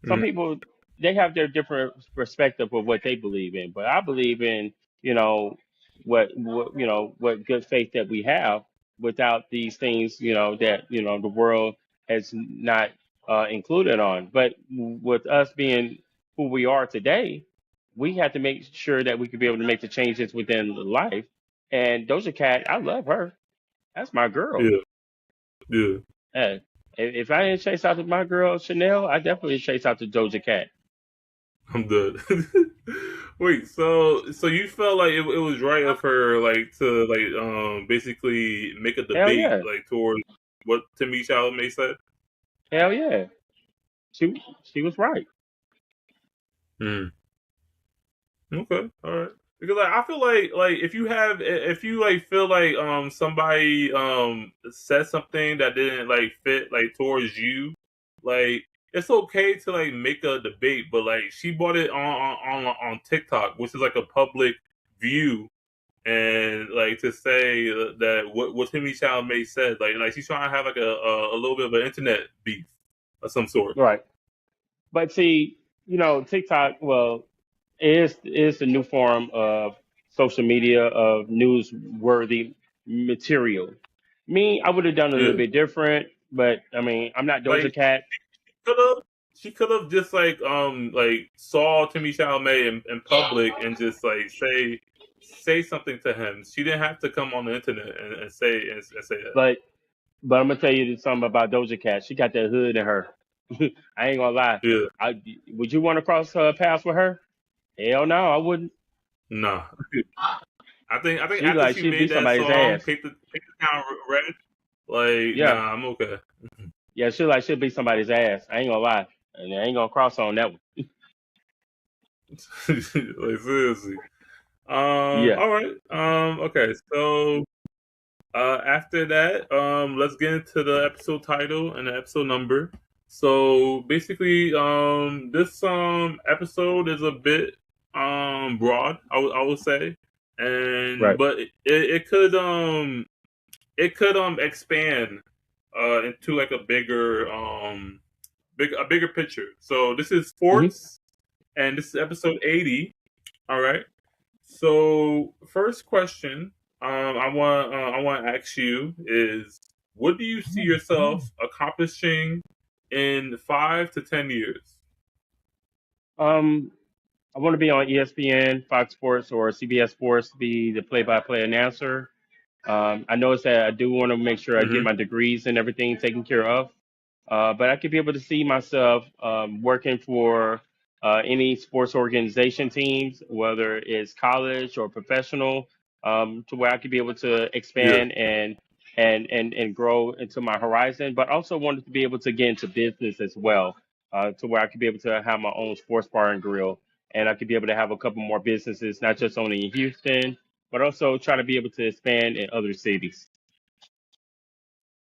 some Mhm. people, they have their different perspective of what they believe in. But I believe in, you know, what good faith that we have without these things, that the world has not included on. But with us being who we are today, we have to make sure that we can be able to make the changes within life. And Doja Cat, I love her. That's my girl. Yeah. Yeah. Hey, if I didn't chase after my girl Chanel, I definitely chase after Doja Cat. I'm good. Wait, so you felt like it was right of her like to like basically make a Hell debate yeah, like towards what Timmy Chalamet said? hell yeah. She was right. Hmm. Okay, all right. Because like I feel like if you like feel like somebody said something that didn't like fit like towards you, like it's okay to like make a debate, but like she brought it on TikTok, which is like a public view, and like to say that what Timmy Chalamet said, like she's trying to have like a little bit of an internet beef of some sort. Right. But see, TikTok, well, is the new form of social media of newsworthy material. Me, I would have done it a little Yeah, bit different, but I mean, I'm not Doja like Cat. could have she could have just like saw Timmy Chalamet in public and just like say something to him. She didn't have to come on the internet and say that. But I'm gonna tell you something about Doja Cat. She got that hood in her. I ain't gonna lie. Yeah, Would you want to cross her paths with her? Hell no, I wouldn't. nah. I think She after like she she'd beat made that somebody's song, ass. Paper Town Red, like Yeah, nah, I'm okay. yeah. She'll beat somebody's ass. I ain't gonna lie, and I ain't gonna cross on that one. Like seriously. Yeah. All right. Okay. So, after that, let's get into the episode title and the episode number. So basically, this episode is a bit broad. I would say, and Right. but it could expand into like a bigger picture. So this is Hmm. sports, and this is episode 80. All right. So first question, I want to ask you is, what do you see yourself accomplishing in 5 to 10 years? Um, I want to be on ESPN, Fox Sports, or CBS Sports, be the play-by-play announcer. I noticed that I do want to make sure I get Mm-hmm. my degrees and everything taken care of. But I could be able to see myself working for any sports organization teams, whether it's college or professional, to where I could be able to Yeah. expand and grow into my horizon. But also wanted to be able to get into business as well, to where I could be able to have my own sports bar and grill, and I could be able to have a couple more businesses, not just only in Houston, but also try to be able to expand in other cities.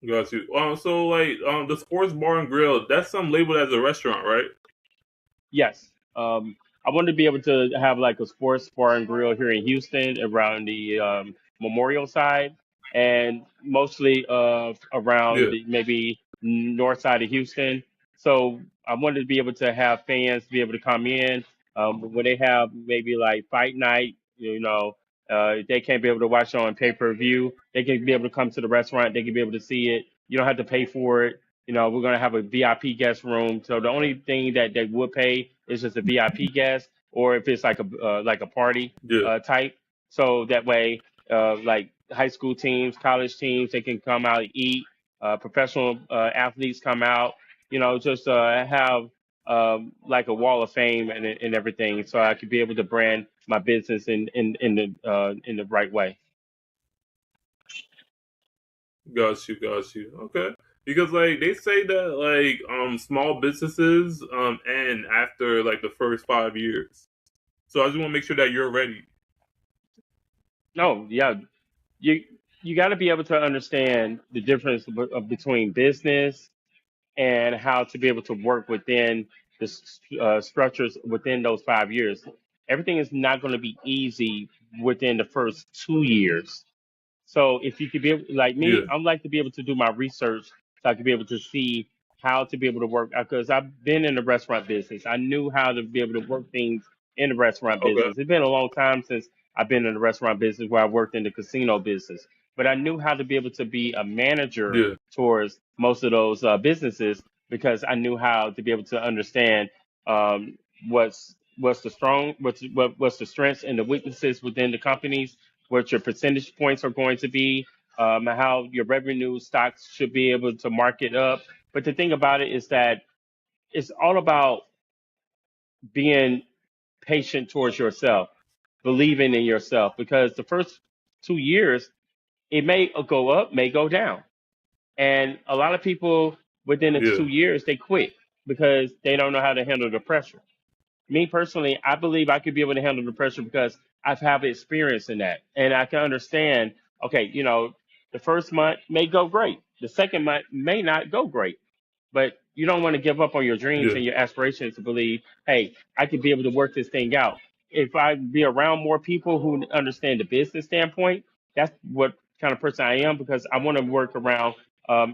Got you. So like the sports bar and grill, that's labeled as a restaurant, right? Yes. I wanted to be able to have like a sports bar and grill here in Houston around the Memorial side and mostly around Yeah. the maybe north side of Houston. So I wanted to be able to have fans be able to come in when they have maybe like fight night, they can't be able to watch it on pay-per-view. They can be able to come to the restaurant. They can be able to see it. You don't have to pay for it. We're going to have a VIP guest room. So the only thing that they would pay is just a VIP guest, or if it's like a party Yeah. type. So that way, like high school teams, college teams, they can come out and eat. Professional athletes come out. Just have like a wall of fame and everything, so I could be able to brand my business in the right way. Got you. Okay. Because like they say that like small businesses end after like the first 5 years. So I just want to make sure that you're ready. No, yeah, you you got to be able to understand the difference between business and how to be able to work within the structures within those 5 years. Everything is not going to be easy within the first 2 years. So if you could be able, like me, Yeah. I'd like to be able to do my research so I could be able to see how to be able to work because I've been in the restaurant business. I knew how to be able to work things in the restaurant Okay. business. It's been a long time since I've been in the restaurant business where I worked in the casino business, but I knew how to be able to be a manager Yeah. towards most of those businesses because I knew how to be able to understand um, what's the what's the strengths and the weaknesses within the companies, what your percentage points are going to be, how your revenue stocks should be able to market up. But the thing about it is that it's all about being patient towards yourself, believing in yourself, because the first 2 years, it may go up, may go down. And a lot of people within the Yeah. 2 years, they quit because they don't know how to handle the pressure. Me personally, I believe I could be able to handle the pressure because I've have experience in that, and I can understand. Okay, the first month may go great, the second month may not go great, but you don't want to give up on your dreams Yeah. and your aspirations to believe, hey, I could be able to work this thing out. If I be around more people who understand the business standpoint, that's what kind of person I am because I want to work around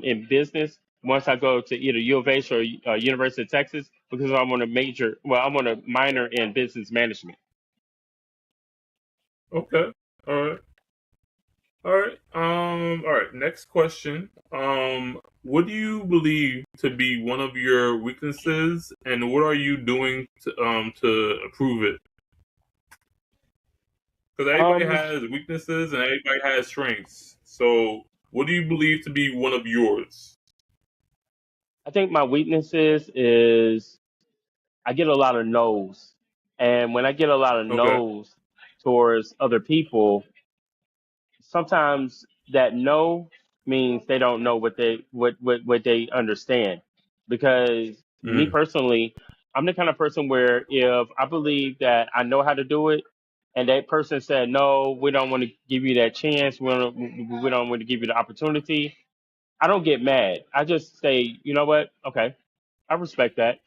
in business once I go to either U of H or University of Texas because I want to I want to minor in business management. Okay. All right. All right. All right. Next question. What do you believe to be one of your weaknesses, and what are you doing to improve it? Because everybody Um, has weaknesses and everybody has strengths. So, what do you believe to be one of yours? I think my weaknesses is I get a lot of no's, and when I get a lot of Okay. no's towards other people, sometimes that no means they don't know what they understand. Because me Mm. personally, I'm the kind of person where if I believe that I know how to do it, and that person said no, we don't want to give you that chance, we don't want to give you the opportunity, I don't get mad. I just say, you know what? Okay, I respect that.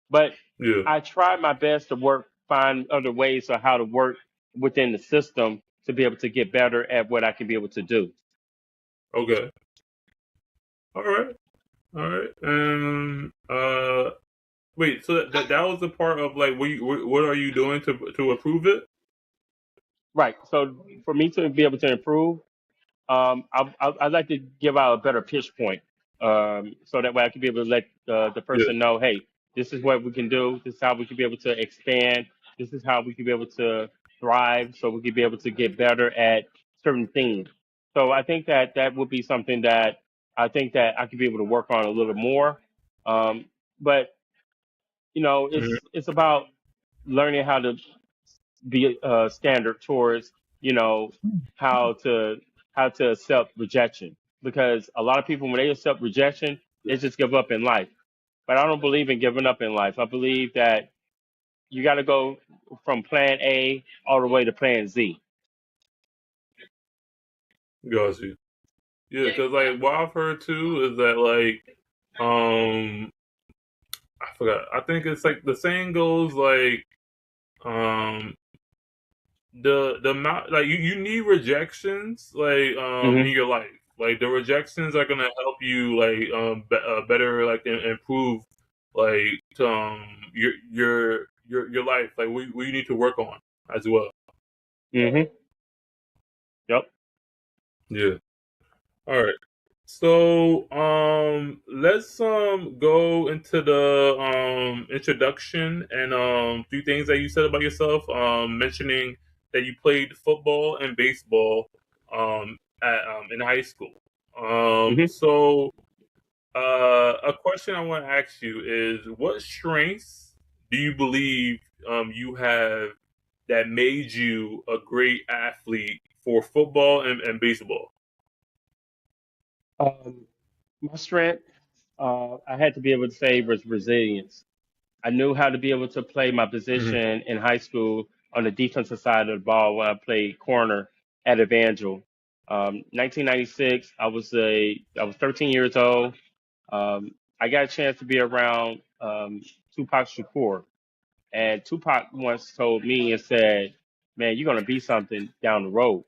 But Yeah. I try my best to find other ways of how to work within the system to be able to get better at what I can be able to do. Okay. All right. All right. Wait. So that was the part of like, what are you doing to improve it? Right. So for me to be able to improve, I'd like to give out a better pitch point, so that way I can be able to let the Yeah. person know, hey, this is what we can do. This is how we can be able to expand. This is how we can be able to thrive. So we can be able to get better at certain things. So I think that that would be something that I think that I could be able to work on a little more. Um, but Mhm. it's about learning how to be standard towards you know how to accept rejection, because a lot of people when they accept rejection they just give up in life. But I don't believe in giving up in life. I believe that you got to go from plan A all the way to plan Z. Got you. Yeah, because like what I've heard too is that like I forgot. I think it's like the saying goes like um the amount like you need rejections like in Hmm. your life. Like the rejections are gonna help you like better like improve like your life like what you need to work on as well. Hmm. Yep. Yeah. All right. So, let's go into the introduction and few things that you said about yourself. Mentioning that you played football and baseball at in high school. Hmm. So a question I want to ask you is, what strengths do you believe you have that made you a great athlete for football and baseball? um, my strength, I had to be able to say, was resilience. I knew how to be able to play my Hmm. position in high school on the defensive side of the ball when I played corner at Evangel. 1996, I was 13 years old. I got a chance to be around Tupac Shakur, and Tupac once told me and said, "Man, you're gonna be something down the road."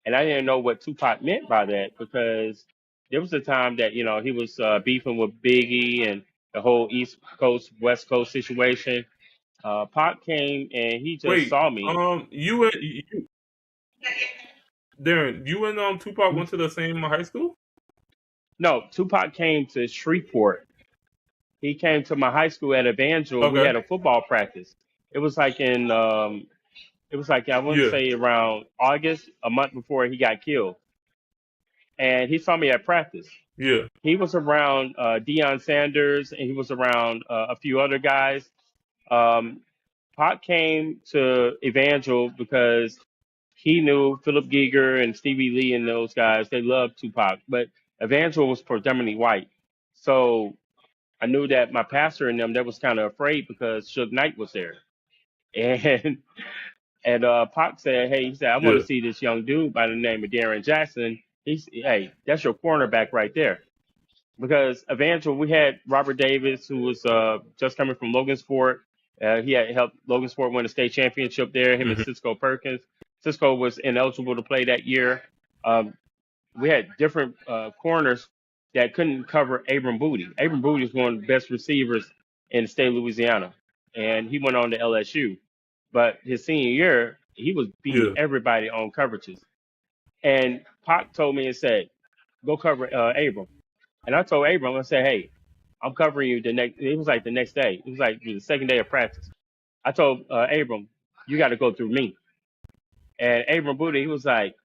And I didn't know what Tupac meant by that, because there was a time that he was beefing with Biggie and the whole East Coast West Coast situation. Pac came and he just Wait, saw me. Darren, you and Tupac went to the same high school? No, Tupac came to Shreveport. He came to my high school at Evangel. We Okay. had a football practice. It was like it was like I want to Yeah. say around August, a month before he got killed. And he saw me at practice. Yeah. He was around Deion Sanders, and he was around a few other guys. Um, Pac came to Evangel because he knew Philip Giger and Stevie Lee and those guys. They loved Tupac, but Evangel was predominantly white. So I knew that my pastor and them, they was kind of afraid because Suge Knight was there. And Pac said, "Hey," he said, "I want to Yeah. see this young dude by the name of Darren Jackson." Hey, that's your cornerback right there. Because Evangel, we had Robert Davis, who was just coming from Logansport. He had helped Logansport win a state championship there. Him and Hmm. Cisco Perkins. Cisco was ineligible to play that year. Um, we had different corners that couldn't cover Abram Booty. Abram Booty is one of the best receivers in the state of Louisiana, and he went on to LSU. But his senior year, he was beating Yeah. everybody on coverages. And Pac told me and said, "Go cover Abram." And I told Abram, I said, "Hey, I'm covering you the next." It was like the next day. It was like the second day of practice. I told Abram, "You got to go through me." And Abram Booty, he was like,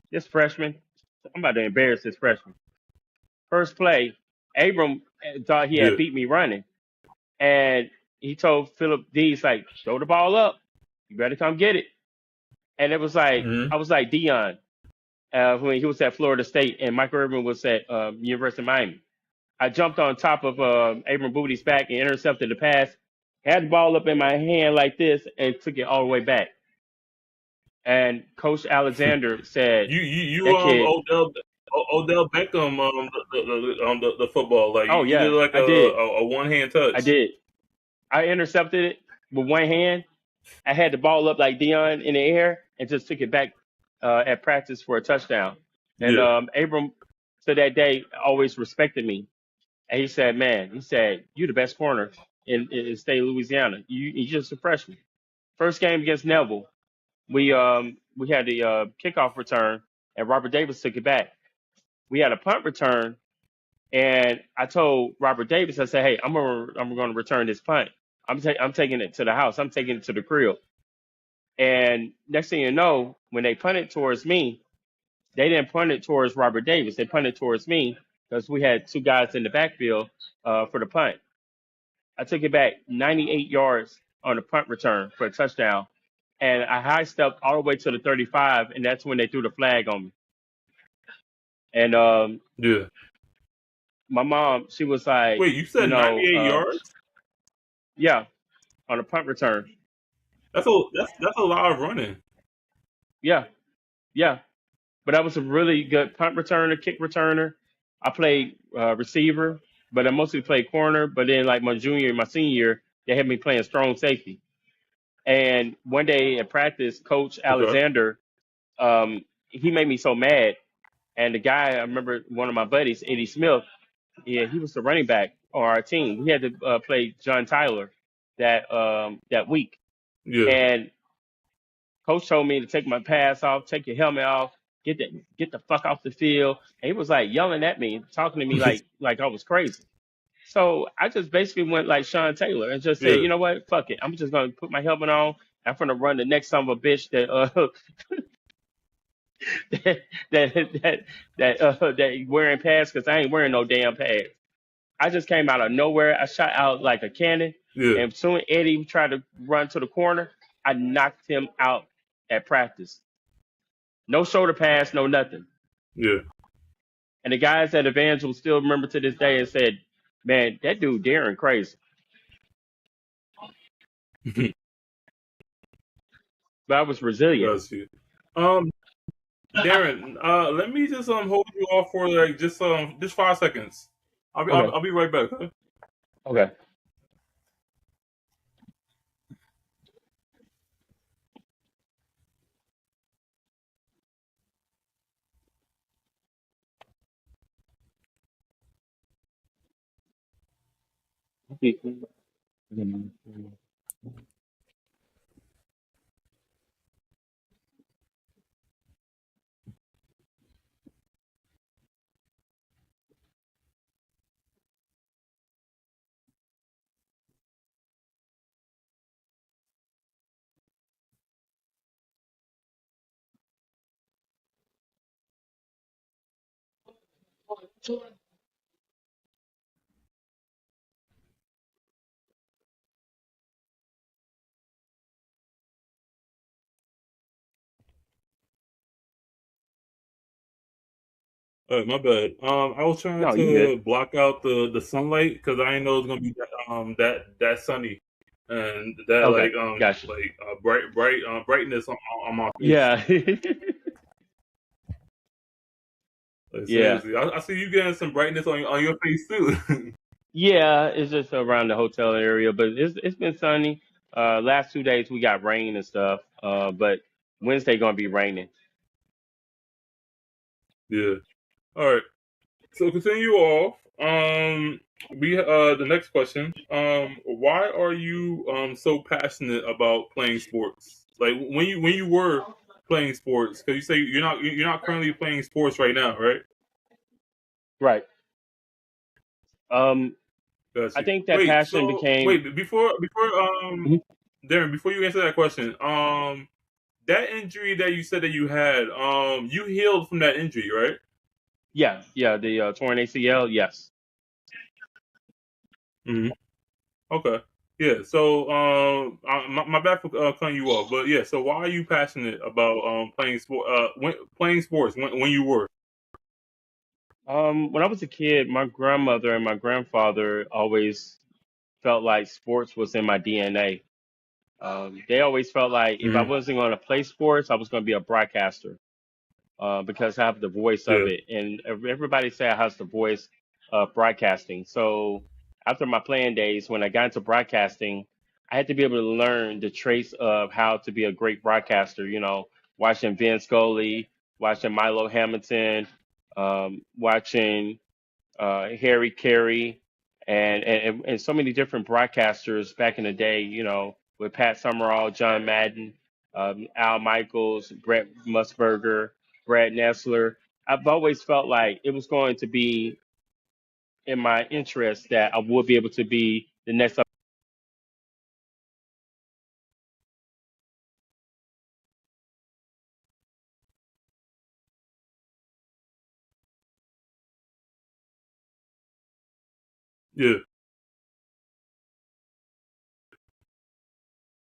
"This freshman, I'm about to embarrass this freshman." First play, Abram thought he had Yeah. beat me running, and he told Philip D, "He's like, throw the ball up. You better come get it." and it was like Mm-hmm. I was like Dion when he was at Florida State and Michael Irvin was at University of Miami. I jumped on top of Abram Booty's back and intercepted the pass, had the ball up in my hand like this, and took it all the way back. And Coach Alexander said, You "That kid." Odell Beckham the football, like Oh you did yeah, like I did. a one hand I touch. did. I intercepted it with one hand. I had the ball up like Dion in the air and just took it back at practice for a touchdown. And Yeah. Abram, to that day, always respected me. And he said, "Man, he said you're the best corner in the state of Louisiana. You just a freshman. First game against Neville, we had the kickoff return, and Robert Davis took it back. We had a punt return, and I told Robert Davis, I said, "Hey, I'm gonna return this punt. I'm taking it to the house. I'm taking it to the crib." And next thing you know, when they punted towards me, they didn't punt it towards Robert Davis. They punted towards me because we had two guys in the backfield for the punt. I took it back 98 yards on a punt return for a touchdown. And I high stepped all the way to the 35, and that's when they threw the flag on me. And Yeah. my mom, she was like, Wait, you said 98 yards? Yeah, on a punt return. That's a lot of running. Yeah, yeah. But I was a really good punt returner, kick returner. I played receiver, but I mostly played corner. But then, like my junior and my senior year, they had me playing strong safety. And one day at practice, Coach Okay. Alexander, he made me so mad. And the guy, I remember one of my buddies, Eddie Smith, yeah, he was the running back on our team. He had to play John Tyler that week. Yeah. And Coach told me to take my pass off, take your helmet off, get the fuck off the field. And he was like yelling at me, talking to me like I was crazy. So I just basically went like Sean Taylor and just said, Yeah. you know what, fuck it. I'm just gonna put my helmet on. I'm gonna run the next son of a bitch that that wearing pads because I ain't wearing no damn pads. I just came out of nowhere. I shot out like a cannon, Yeah. and soon Eddie tried to run to the corner. I knocked him out at practice. No shoulder pass, no nothing. Yeah. And the guys at Evangel still remember to this day and said, "Man, that dude Darren crazy." But I was resilient. That's you. Darren, let me just hold you off for like just 5 seconds. Okay. I'll be right back. Huh? Okay. My bad. I was trying No, you to good. block out the sunlight because I didn't know it was gonna be that sunny and that Okay, gotcha. brightness on my face. Yeah. Like, Yeah. seriously, I see you getting some brightness on your face too. Yeah, it's just around the hotel area, but it's been sunny. Last 2 days we got rain and stuff. But Wednesday gonna be raining. Yeah. All right. So continue off. We the next question. Why are you so passionate about playing sports? Like when you were playing sports, because you say you're not currently playing sports right now, right? Right. Um, Got I you. think that passion became. Before Mhm. Darren, before you answer that question, that injury that you said that you had, you healed from that injury, right? Yeah, the torn ACL. Yes. Mm-hmm. Okay. Yeah. So, my bad for cutting you off, but yeah. So, why are you passionate about playing playing sports when you were? When I was a kid, my grandmother and my grandfather always felt like sports was in my DNA. They always felt like if I Mm-hmm. wasn't going to play sports, I was going to be a broadcaster. Because I have the voice of Yeah. it, and everybody say I have the voice of broadcasting. So after my playing days, when I got into broadcasting, I had to be able to learn the traits of how to be a great broadcaster. You know, watching Vince Scully, watching Milo Hamilton, watching Harry Carey, and so many different broadcasters back in the day. You know, with Pat Summerall, John Madden, Al Michaels, Brett Musburger, Brad Nessler. I've always felt like it was going to be in my interest that I would be able to be the next. Yeah.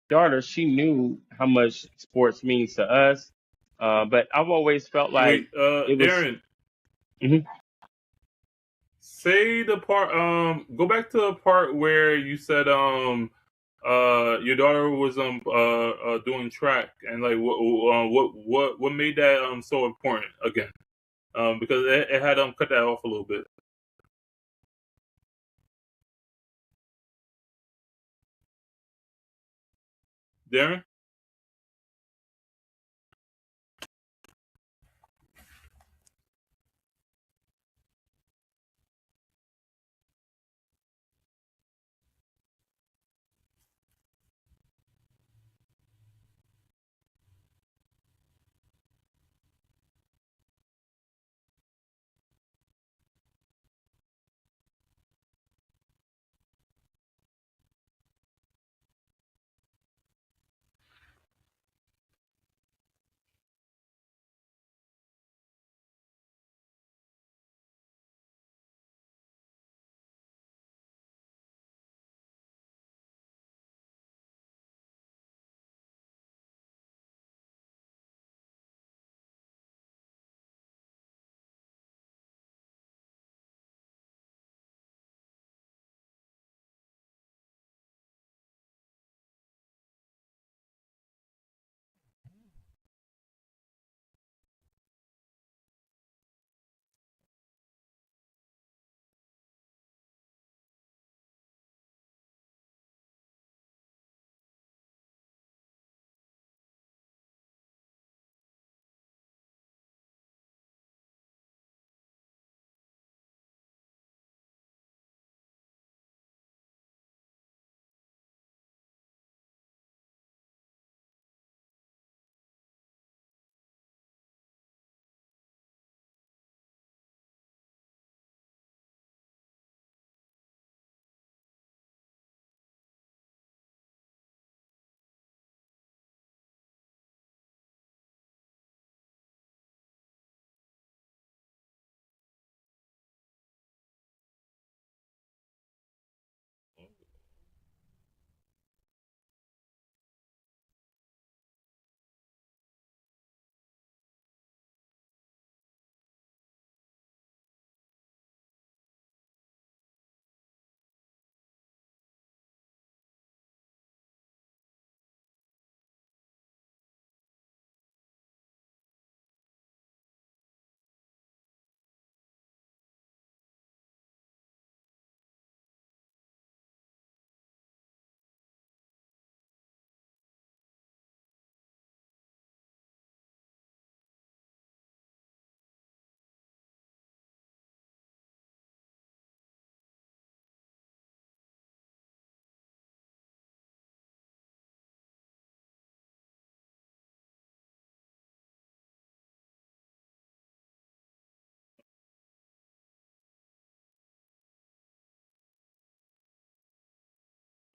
Daughter, she knew how much sports means to us, but I've always felt like Wait, it was. Darren, Mhm. say the part. Go back to the part where you said your daughter was doing track, and like what made that so important again? Because it had cut that off a little bit. Darren.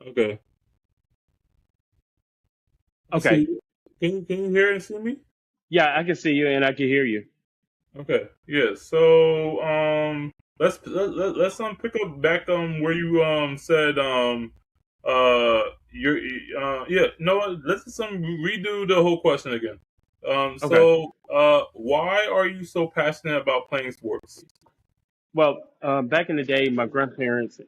Okay. Okay, See, can you hear and see me? yeah, I can see you and I can hear you. Okay. Yeah. So let's pick up back where you said you're yeah. No, let's just redo the whole question again. Okay. Why are you so passionate about playing sports? Well, back in the day, my grandparents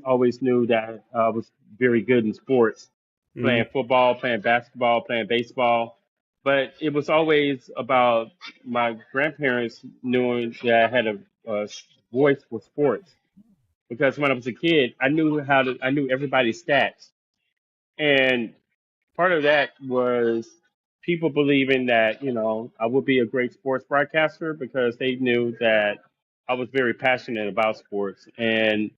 always knew that I was very good in sports, Hmm. playing football, playing basketball, playing baseball. But it was always about my grandparents knowing that I had a voice for sports. Because when I was a kid, I knew everybody's stats. And part of that was people believing that, I would be a great sports broadcaster because they knew that I was very passionate about sports. And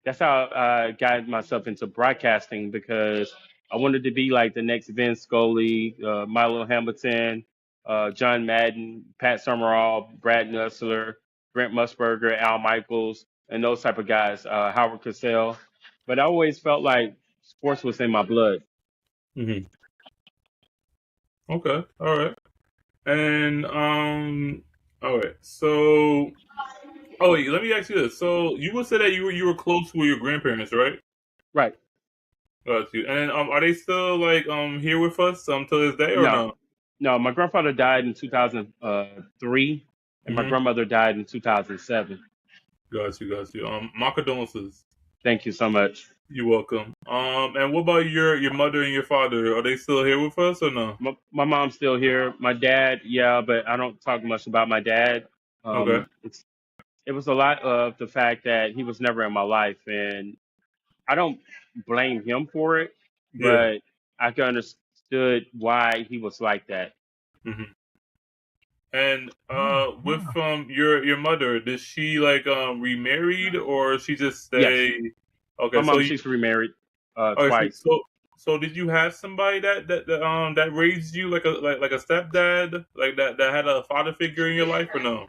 that's how I got myself into broadcasting because I wanted to be like the next Vince Scully, Milo Hamilton, John Madden, Pat Summerall, Brad Nussler, Brent Musburger, Al Michaels, and those type of guys, Howard Cosell. But I always felt like sports was in my blood. Hmm. Okay. All right. And all right. So, oh wait, let me ask you this. So, you would say that you were close with your grandparents, right? Right. Got you. And are they still like here with us to this day or No, no? no. My grandfather died in 2003, and my Mm-hmm. grandmother died in 2007. Got you. Got you. My condolences. Thank you so much. You're welcome. And what about your mother and your father? Are they still here with us or no? My mom's still here. My dad, yeah, but I don't talk much about my dad. Okay. It was a lot of the fact that he was never in my life, and I don't blame him for it, Yeah. but I can understood why he was like that. Hmm. And with your mother, did she like remarried or she just Yes, stay? Okay, my so mom, you she's remarried okay, twice. so did you have somebody that raised you like a stepdad that had a father figure in your life or no?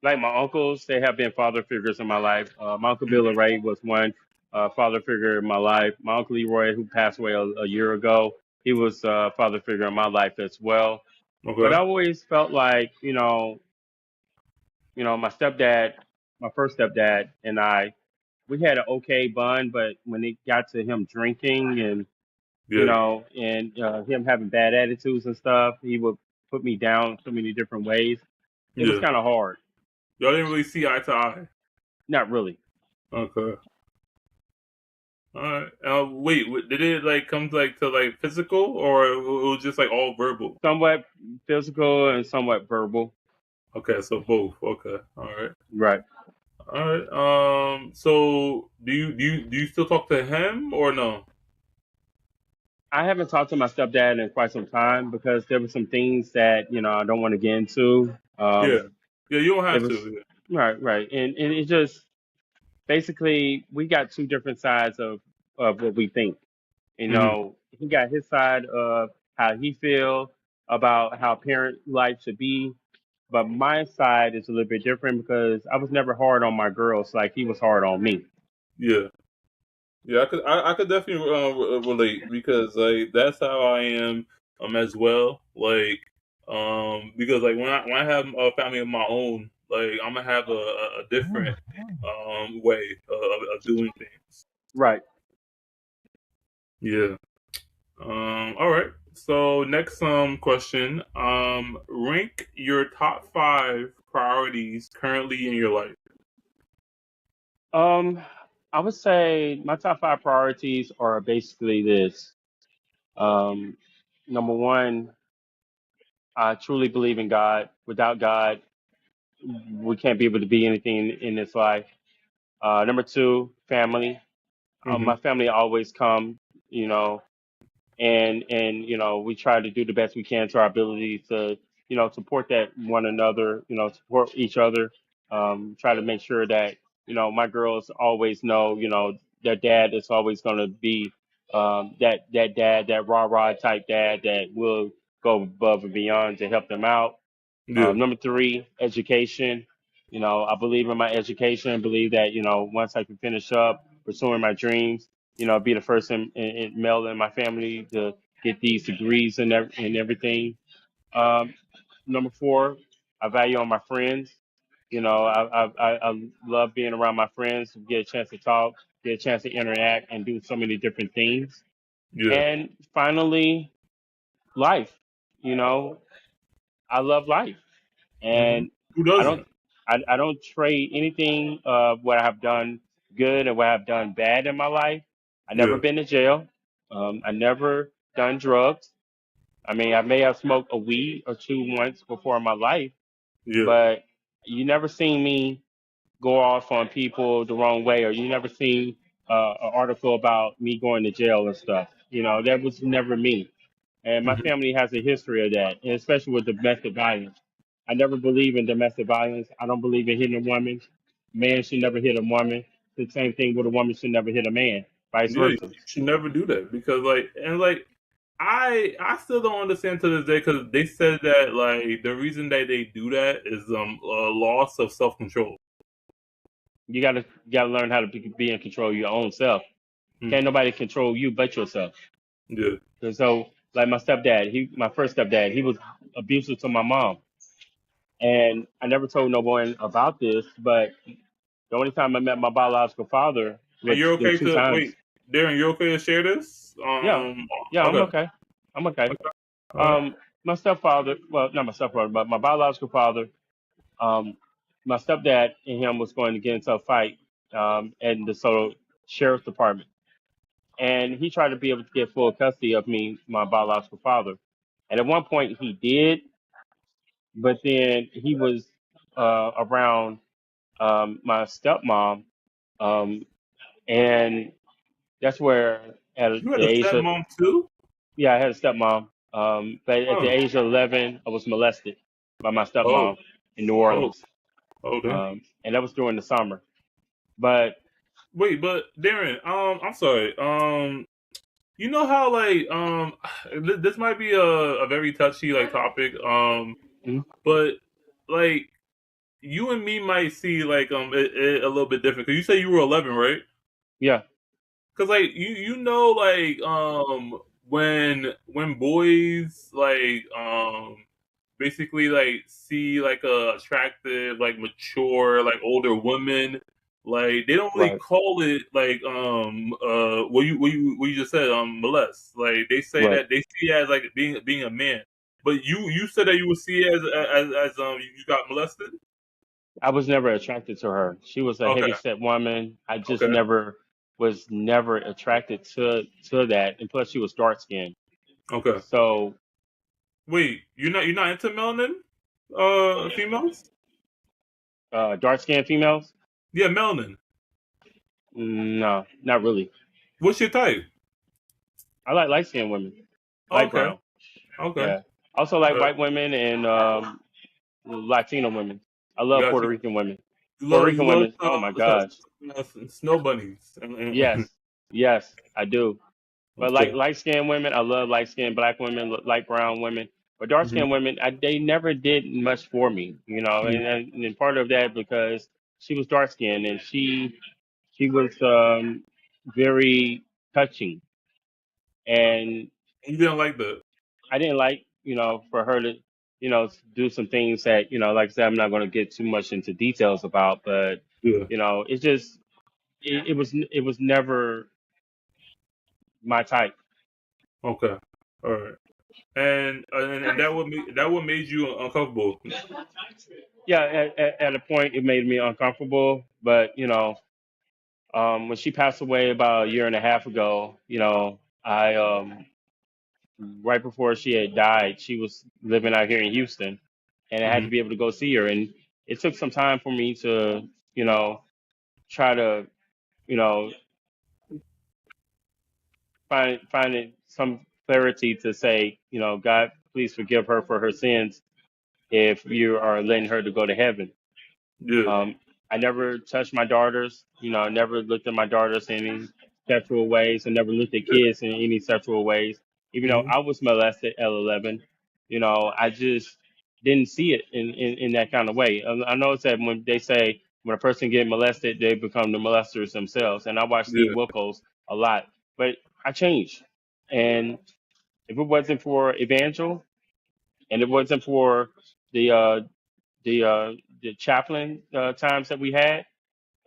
Like my uncles, they have been father figures in my life. My uncle Bill Ray was one father figure in my life. My uncle Leroy, who passed away a year ago, he was a father figure in my life as well. But I Okay. always felt like, my stepdad, my first stepdad, and I, we had an okay bond. But when it got to him drinking and Yeah. him having bad attitudes and stuff, he would put me down so many different ways. It was Yeah. kind of hard. Y'all didn't really see eye to eye. Not really. Okay. All right. Wait, did it like come to like physical or it was just like all verbal? Somewhat physical and somewhat verbal. Okay, so both. Okay. All right. Right. All right. So do you still talk to him or no? I haven't talked to my stepdad in quite some time because there were some things that I don't want to get into. Yeah. Yeah. You don't It have was to. right, right, and it just basically we got two different sides of what we think. Yeah. He got his side of how he feel about how parent life should be, but my side is a little bit different because I was never hard on my girls like he was hard on me. Yeah. Yeah, I could definitely relate because like that's how I am as well. Like because like when I have a family of my own, like I'm gonna have a different way of doing things. Right. Yeah. All right. So next question. Rank your top 5 priorities currently in your life. Um, I would say my top five priorities are basically this. Um, Number one, I truly believe in God. Without God, we can't be able to be anything in this life. Number two, family. Hmm. My family always come, you know, and we try to do the best we can to our ability to support that one another, support each other. Try to make sure that my girls always know their dad is always going to be that dad, that rah type dad that will go above and beyond to help them out. Yeah. Number three, education. I believe in my education. Believe that once I can finish up pursuing my dreams, be the first in male in my family to get these degrees and everything. Um, Number four, I value on my friends. I love being around my friends, get a chance to talk. get a chance to interact and do so many different things. Yeah. And finally, life. You know, I love life, and Who I doesn't? don't I don't trade anything of what I've done good and what I've done bad in my life. I never Yeah. been to jail. I never done drugs. I mean, I may have smoked a weed or two once before in my life, Yeah. but you never seen me go off on people the wrong way, or you never seen an article about me going to jail and stuff. You know, that was never me. And my Mhm. family has a history of that, and especially with domestic violence. I never believe in domestic violence. I don't believe in hitting a woman. Man should never hit a woman. The same thing with a woman should never hit a man, vice Yeah, you versa. should never do that because like I still don't understand to this day because they said that like the reason that they do that is a loss of self control. You gotta learn how to be in control of your own self. Mm. Can't nobody control you but yourself. Yeah, And so, like my stepdad, my first stepdad, he was abusive to my mom, and I never told no one about this. But the only time I met my biological father, and which you're the okay two to times, wait, Darren. You're okay to share this? yeah, yeah, I'm Okay, okay. I'm okay. okay, all right. Um, my stepfather, well, not my stepfather, but my biological father, um, my stepdad and him was going to get into a fight in the Soto Sheriff's Department. And he tried to be able to get full custody of me, my biological father. And at one point he did, but then he was around my stepmom, um, and that's where at You had the a age of stepmom too? yeah, I had a stepmom. But at the Huh. age of 11, I was molested by my Oh, stepmom in New oh, Orleans, oh, damn. and that was during the summer. But Wait, but Darren, I'm sorry. You know how like this might be a very touchy like topic. mm, But like you and me might see like it a little bit different because you say you were 11, right? yeah, Because like you know like when boys like basically like see like a attractive like mature like older woman, like they don't really right, call it like what you just said molest, like they say right. that they see it as like being a man, but you said that you would see it as you got molested. I was never attracted to her. She was a Okay, heavy set woman. I just okay, never attracted to that. And plus, she was dark skinned. okay. So Wait, you're not into melanin females? dark skinned females, Yeah, melanin. no, not really. What's your type? I like light skinned women, Oh, light okay, brown. okay. Yeah. Also like white women and Latino women. I love Got Puerto you. Rican women. You Puerto love you Rican love women. Oh my gosh. snow bunnies. Yes, yes, I do. But like Okay. light skinned women, I love light skinned black women, light brown women. But dark Hmm. skinned women, they never did much for me, you know. Yeah. And part of that because she was dark skinned and she was very touching, and You didn't like that. I didn't like, for her to, do some things that, like I said, I'm not going to get too much into details about, but Yeah. it's just it was never my type. Okay. All right. And that what made you uncomfortable. Yeah, at a point it made me uncomfortable, but when she passed away about a year and a half ago, I right before she had died, she was living out here in Houston, and I had Hmm. to be able to go see her, and it took some time for me to try to you know find it some clarity to say, God, please forgive her for her sins if you are letting her to go to heaven. Yeah. Um, I never touched my daughters. I never looked at my daughters in any sexual ways. I never looked at Yeah. kids in any sexual ways. Even though Hmm. I was molested at 11, I just didn't see it in that kind of way. I know it's that when they say when a person get molested, they become the molesters themselves. And I watch Steve Yeah. Wilkos a lot, but I changed. And if it wasn't for Evangel, and it wasn't for the uh, the chaplain times that we had,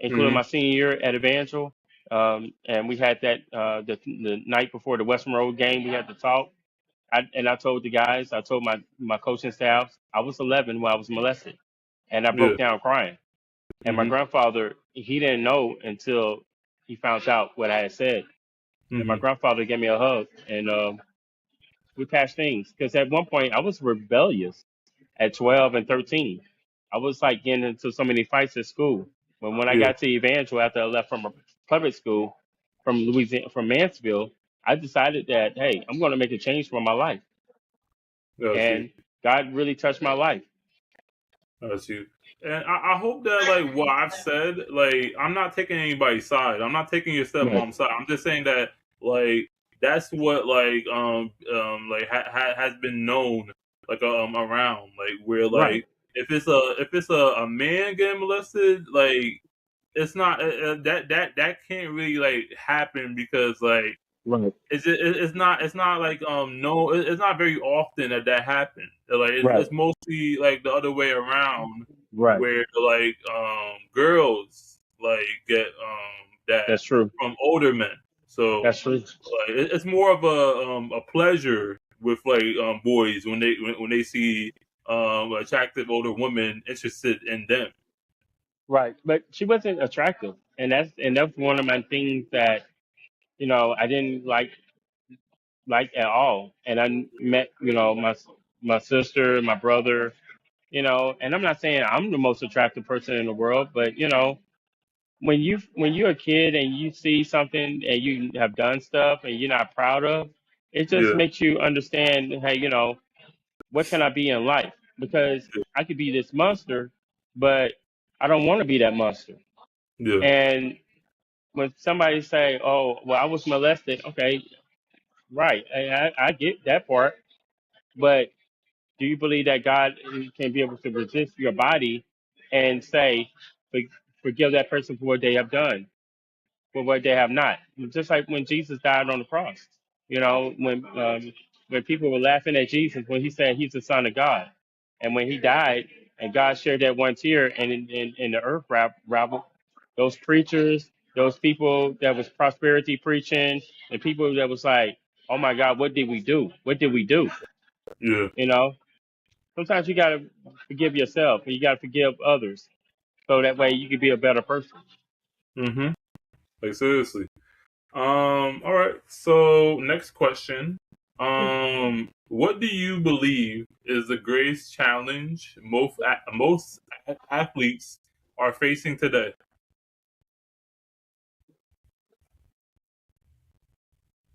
including Hmm. my senior year at Evangel. And we had that the night before the Western Road game. We had to talk. I told the guys, I told my coaching staff, I was 11 when I was molested, and I Yeah. broke down crying. And my Mhm. grandfather, he didn't know until he found out what I had said. And my Mhm. grandfather gave me a hug, and we patched things. Because at one point, I was rebellious at 12 and 13. I was like getting into so many fights at school. But when I Yeah. got to Evangel after I left from a public school from Louisiana, from Mansfield, I decided that, hey, I'm going to make a change for my life. Got you. And God really touched my life. Got you. And I hope that like what I've said, like I'm not taking anybody's side. I'm not taking your Right. stepmom's side. I'm just saying that like that's what like has been known like around like where Right. like if it's a man getting molested, like it's not that can't really like happen because like Right. it's not like no it's not very often that that happens. Like Right. it's mostly like the other way around Right. where like girls like get that That's true. from older men. So That's true. like it's more of a pleasure with like boys when they see attractive older women interested in them. Right. But she wasn't attractive. And that's one of my things that, I didn't like at all. And I met, my sister, my brother, and I'm not saying I'm the most attractive person in the world, but when you're a kid and you see something and you have done stuff and you're not proud of, it just Yeah, makes you understand, hey, what can I be in life? Because I could be this monster, but I don't want to be that monster. yeah, And when somebody say, "Oh, well, I was molested," okay, right, I get that part, but do you believe that God can be able to resist your body and say, forgive that person for what they have done, for what they have not? Just like when Jesus died on the cross, when people were laughing at Jesus when he said he's the Son of God, and when he died, and God shared that one tear, and in the earth rabble, those preachers, those people that was prosperity preaching, and people that was like, oh my God, what did we do? What did we do? yeah. You know, sometimes you got to forgive yourself and you got to forgive others so that way you can be a better person. Mhm. Like seriously. All right. So next question. What do you believe is the greatest challenge most athletes are facing today?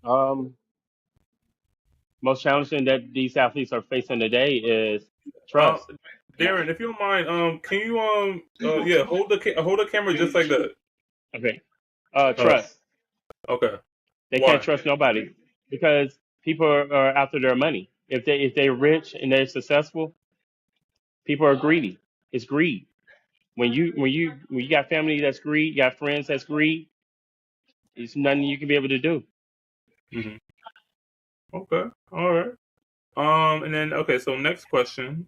Um, Most challenging that these athletes are facing today is Uh, trust. Darren, if you don't mind, can you yeah, hold the camera just like that. Okay. Uh, Trust. okay. They can't Why? trust nobody because people are after their money. If they're rich and they're successful, people are greedy. It's greed. When you got family that's greed, you got friends that's greed, it's nothing you can be able to do. Hmm. Okay. All right. And then okay, so next question.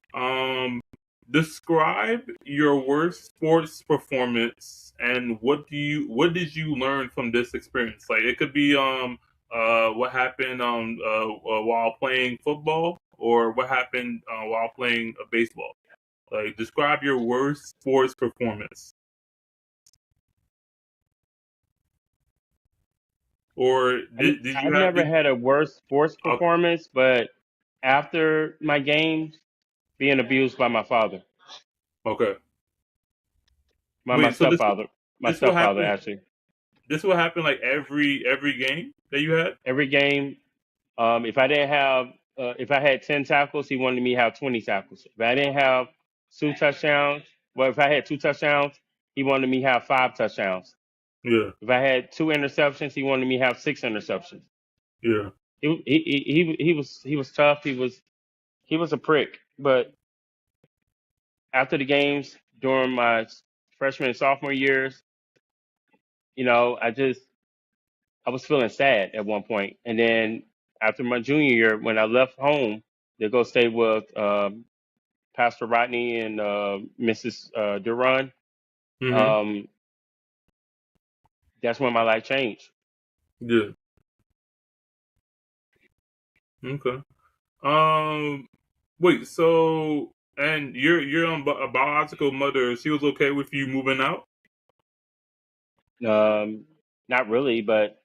Describe your worst sports performance and what did you learn from this experience? Like it could be what happened while playing football or what happened while playing baseball. Like describe your worst sports performance. Or did you I've have never did, had a worse sports uh, performance, but after my games, being abused by my father, okay. by my Wait, so stepfather, my this will stepfather happen actually. this will happen like every game that you had? Every game, if I didn't have, if I had 10 tackles, he wanted me to have 20 tackles. If I didn't have two touchdowns, well, if I had two touchdowns, he wanted me to have five touchdowns. Yeah. If I had two interceptions, he wanted me to have six interceptions. Yeah. He was tough. He was a prick. But after the games during my freshman and sophomore years, I was feeling sad at one point. And then after my junior year, when I left home to go stay with Pastor Rodney and Mrs. Duran, Mm-hmm. um, That's when my life changed. Yeah. Okay. Um. Wait. So, and your a biological mother, she was okay with you moving out? Not really, but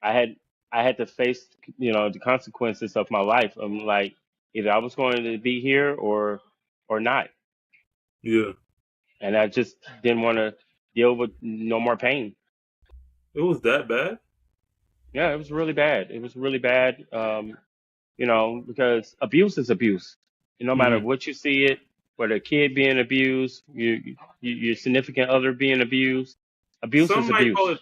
I had I had to face, the consequences of my life. I'm like, either I was going to be here or not, Yeah. and I just didn't want to deal with no more pain. It was that bad? Yeah, it was really bad. It was really bad. Because abuse is abuse. No matter Hmm. what you see it, whether a kid being abused, your significant other being abused, abuse is Some might call abuse.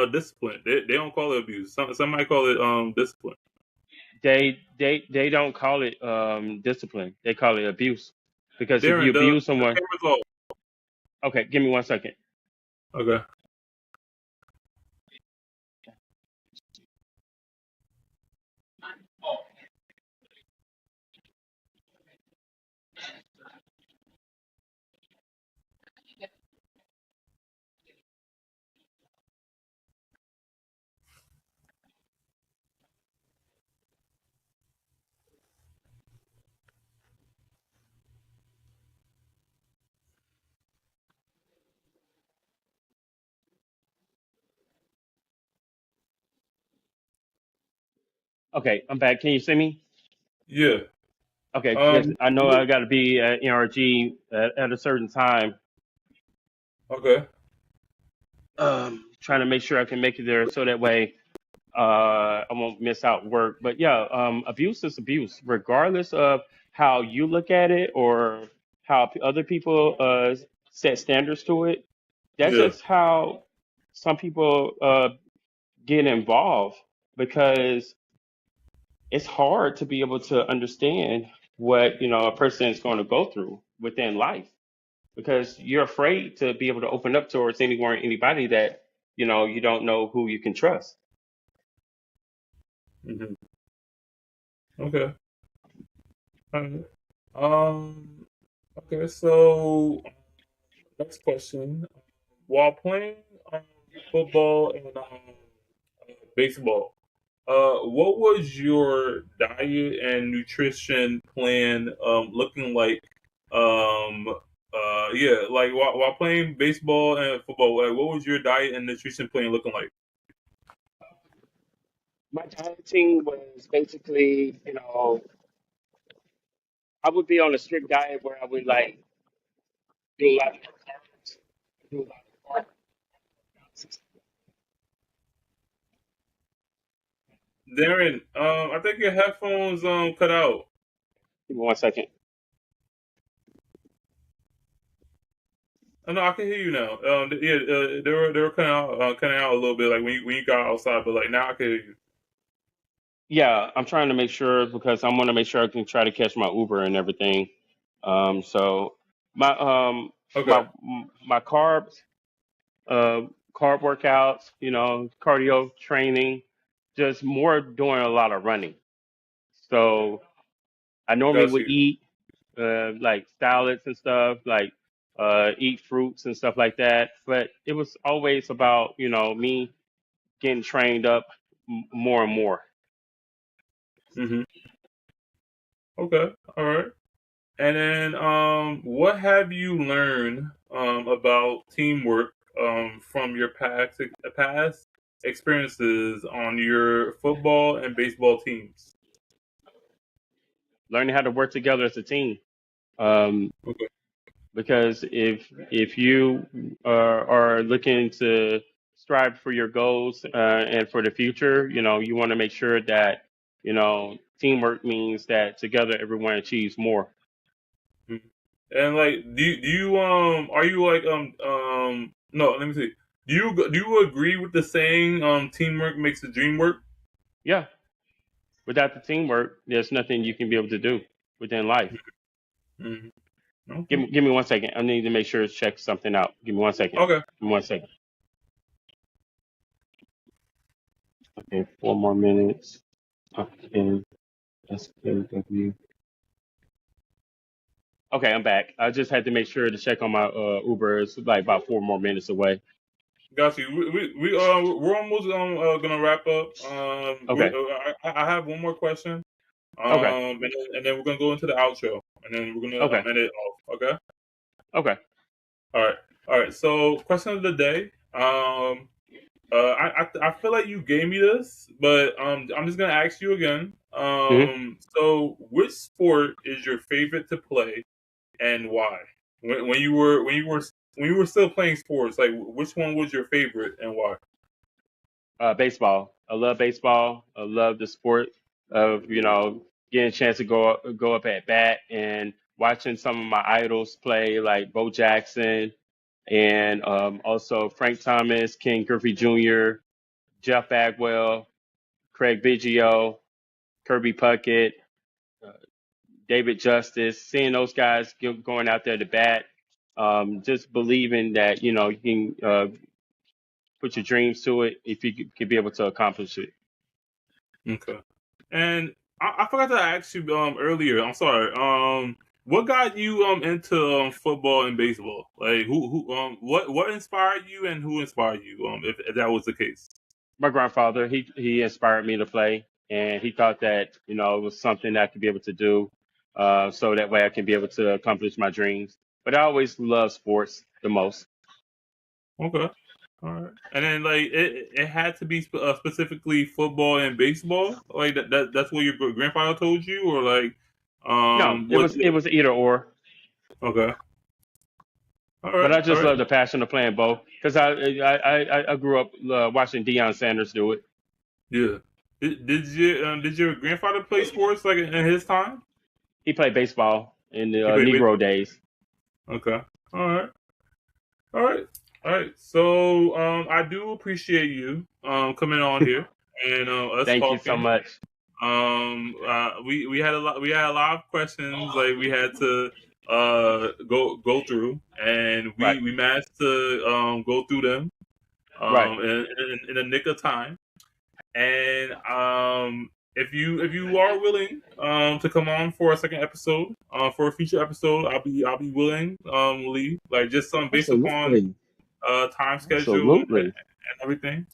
it discipline. They don't call it abuse. Some might call it discipline. They don't call it discipline. They call it abuse. Because if you Darren, abuse the someone, camera's off. okay, give me 1 second. Okay. Okay, I'm back. Can you see me? Yeah. Okay, because Um. I know I got to be at NRG at a certain time. Okay. Trying to make sure I can make it there so that way I won't miss out work. But yeah, abuse is abuse, regardless of how you look at it or how other people set standards to it. That's Yeah. just how some people get involved because it's hard to be able to understand what a person is going to go through within life because you're afraid to be able to open up towards anyone or anybody that you don't know who you can trust. Hmm. Okay. Alright. Um. Okay. So next question. While playing um, football and baseball, what was your diet and nutrition plan looking like? Yeah, like while playing baseball and football, like what was your diet and nutrition plan looking like? My dieting was basically, I would be on a strict diet where I would like do a lot of carbs, do a lot of carbs. Darren, I think your headphones cut out. Give me 1 second. Oh, no, I can hear you now. Yeah, they were cutting out a little bit, like when you got outside, but like now I can hear you. Yeah, I'm trying to make sure because I want to make sure I can try to catch my Uber and everything. So my Okay, my my carbs, carb workouts, cardio training, just more doing a lot of running. So I normally got would you. eat like salads and stuff, like eat fruits and stuff like that. But it was always about me getting trained up more and more. Hmm. Okay, all right. And then, what have you learned about teamwork from your past experiences on your football and baseball teams? Learning how to work together as a team. Um, Okay. because if you are looking to strive for your goals and for the future, you want to make sure that teamwork means that together everyone achieves more. Mhm. And like, do you are you like no? Let me see. Do you agree with the saying teamwork makes the dream work? Yeah, without the teamwork, there's nothing you can be able to do within life. Hmm. Give Okay. me, give me 1 second. I need to make sure to check something out. Give me 1 second. Okay. Give me 1 second. Okay, 4 more minutes. Okay, SKW. Okay, I'm back. I just had to make sure to check on my Uber. It's like about 4 more minutes away. Got you. We're almost gonna wrap up. Okay. I have one more question. Okay. And then we're gonna go into the outro, and then we're gonna Okay. end it off. Okay. Okay. All right. All right. So, question of the day. I feel like you gave me this, but I'm just gonna ask you again. Hmm. So which sport is your favorite to play, and why? When you were still playing sports, like which one was your favorite and why? Baseball. I love baseball. I love the sport of getting a chance to go up at bat and watching some of my idols play, like Bo Jackson and also Frank Thomas, Ken Griffey Jr., Jeff Bagwell, Craig Biggio, Kirby Puckett, uh, David Justice. Seeing those guys going out there to bat, just believing that you can put your dreams to it if you could be able to accomplish it. Okay. And I forgot to ask you earlier. I'm sorry. What got you into football and baseball? Like what inspired you and who inspired you? If that was the case. My grandfather, he inspired me to play, and he thought that it was something that I could be able to do, so that way I can be able to accomplish my dreams. But I always loved sports the most. Okay. All right. And then like it had to be specifically football and baseball. Like that's what your grandfather told you, or like No, it was was it it? was either or. Okay. All But right. I All just right. love the passion of playing both because I grew up watching Deion Sanders do it. Yeah. Did your grandfather play sports like in his time? He played baseball in the He played Negro baseball. days. Okay. All right. All right. All right. So I do appreciate you coming on here and us Thank you so talking. much. We had a lot of questions like we had to go through, and Right, we managed to go through them right. in the nick of time. And if you are willing to come on for a second episode, for a future episode, I'll be willing, Lee, like just some based upon Absolutely, time schedule absolutely. and everything.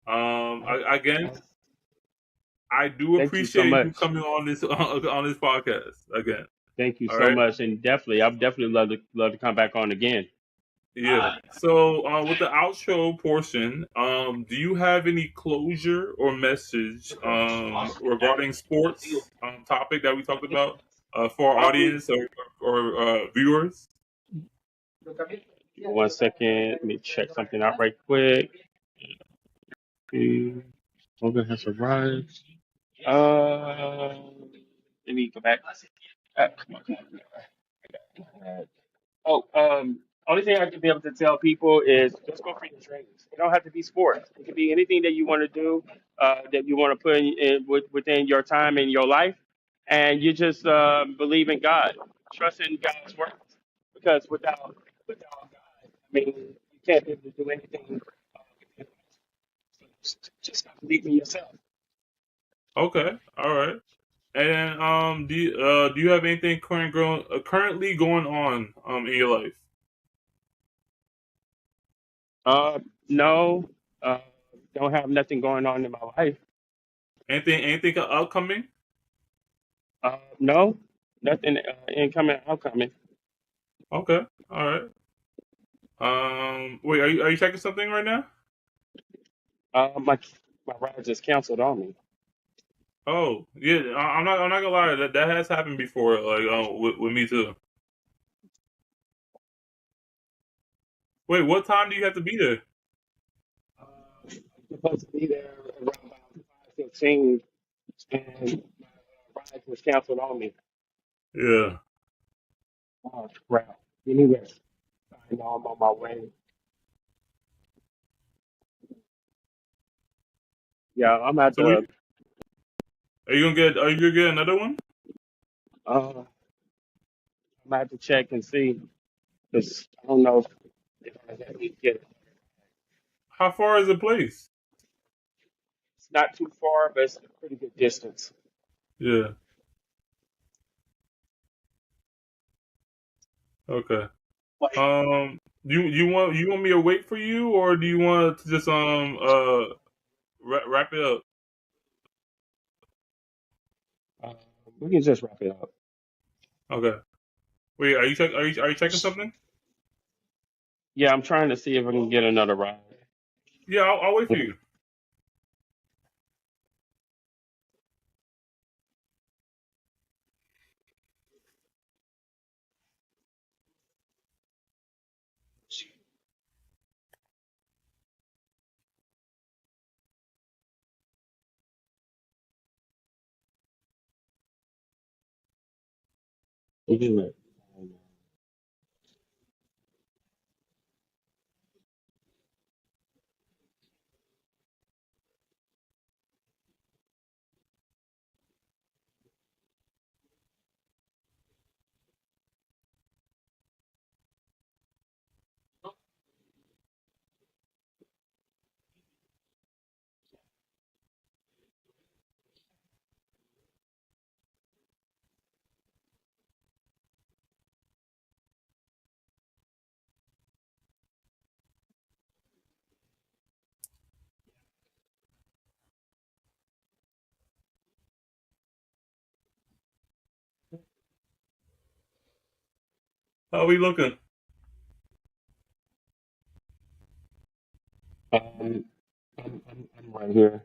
Again, I do Thank you so appreciate you much. coming on this podcast again. Thank you All so right. much, and definitely, I'd definitely love to come back on again. Yeah. So with the outro portion, do you have any closure or message regarding sports topic that we talked about for our audience or viewers? Give me 1 second. Let me check something out right quick. Logan has arrived. Let me go back. Come on, come on. Only thing I can be able to tell people is just go for your dreams. It don't have to be sports. It could be anything that you want to do, that you want to put within your time in your life, and you just believe in God, trust in God's word. Because without God, I mean, you can't be able to do anything. Uh, just believe in yourself. Okay. All right. And do you have anything currently going on in your life? No, uh, don't have nothing going on in my life. Anything upcoming? No, nothing incoming, outcoming. Okay. All right. Wait, are you checking something right now? My ride just canceled on me. Oh, yeah. I'm not gonna lie. That has happened before. Like, with me too. Wait, what time do you have to be there? I'm supposed to be there around about 5:15, and my ride was canceled on me. Yeah. Oh crap! Anyway, I know I'm on my way. Yeah, So are you gonna get another one? I'm gonna have to check and see because I don't know if I can get it. How far is the place? It's not too far, but it's a pretty good distance. Yeah. Okay. You want me to wait for you, or do you want to just wrap it up? We can just wrap it up. Okay. Wait, are you checking something? Yeah, I'm trying to see if I can get another ride. Yeah, I'll wait for you. How are we looking? I'm right here.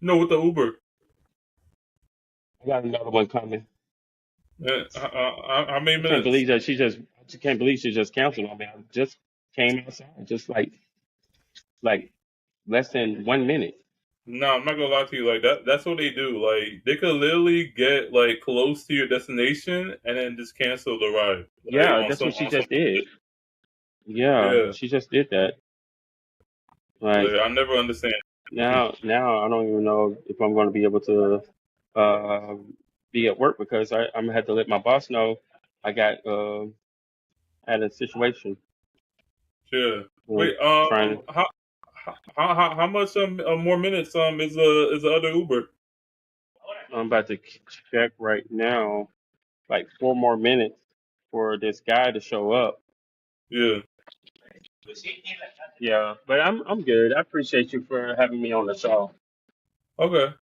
No, with the Uber. I got another one coming. How many I can't minutes? believe that I just can't believe she just canceled on me. I just came outside, just like less than 1 minute. No, I'm not gonna lie to you. Like that's what they do. Like they could literally get like close to your destination and then just cancel the ride. Like Yeah, that's what she on some. just did. Yeah, Yeah, she just did that. Like like, I never understand. now I don't even know if I'm going to be able to uh, be at work because I'm gonna have to let my boss know I got had a situation. Yeah. uh, Wait. Trying to. How much more minutes is the other Uber? I'm about to check right now. Like 4 more minutes for this guy to show up. Yeah. Yeah, but I'm good. I appreciate you for having me on the show. Okay.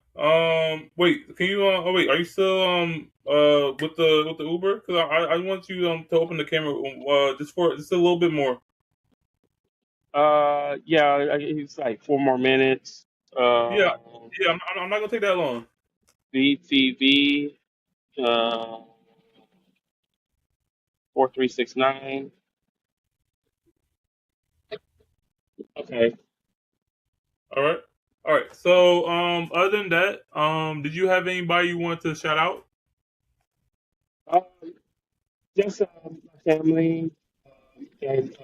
Wait. Can you? Oh, wait. Are you still with the Uber? Because I want you to open the camera just a little bit more. Yeah, it's like 4 more minutes. Yeah. Uh, Yeah. I'm not gonna take that long. VTV 4369. Okay. All right. All right. So, other than that, did you have anybody you want to shout out? Uh, just my family and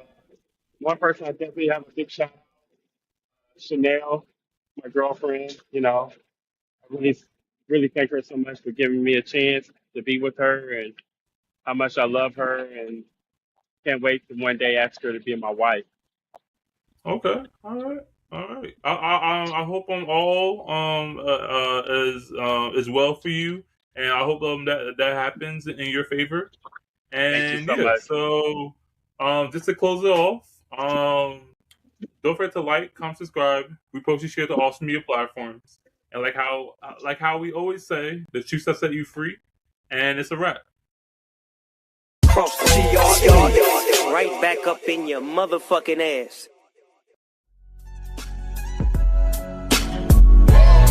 one person I definitely have a big shout out, Chanel, my girlfriend. I really thank her so much for giving me a chance to be with her and how much I love her and can't wait to one day ask her to be my wife. Okay. All right. All right. I hope all is well for you, and I hope that happens in your favor. Thank you And so yeah, much. so just to close it off, don't forget to like, comment, subscribe. We post and share to all social media platforms. And like how we always say, the truth that set you free, and it's a wrap. Cross the TRE, right back up in your motherfucking ass.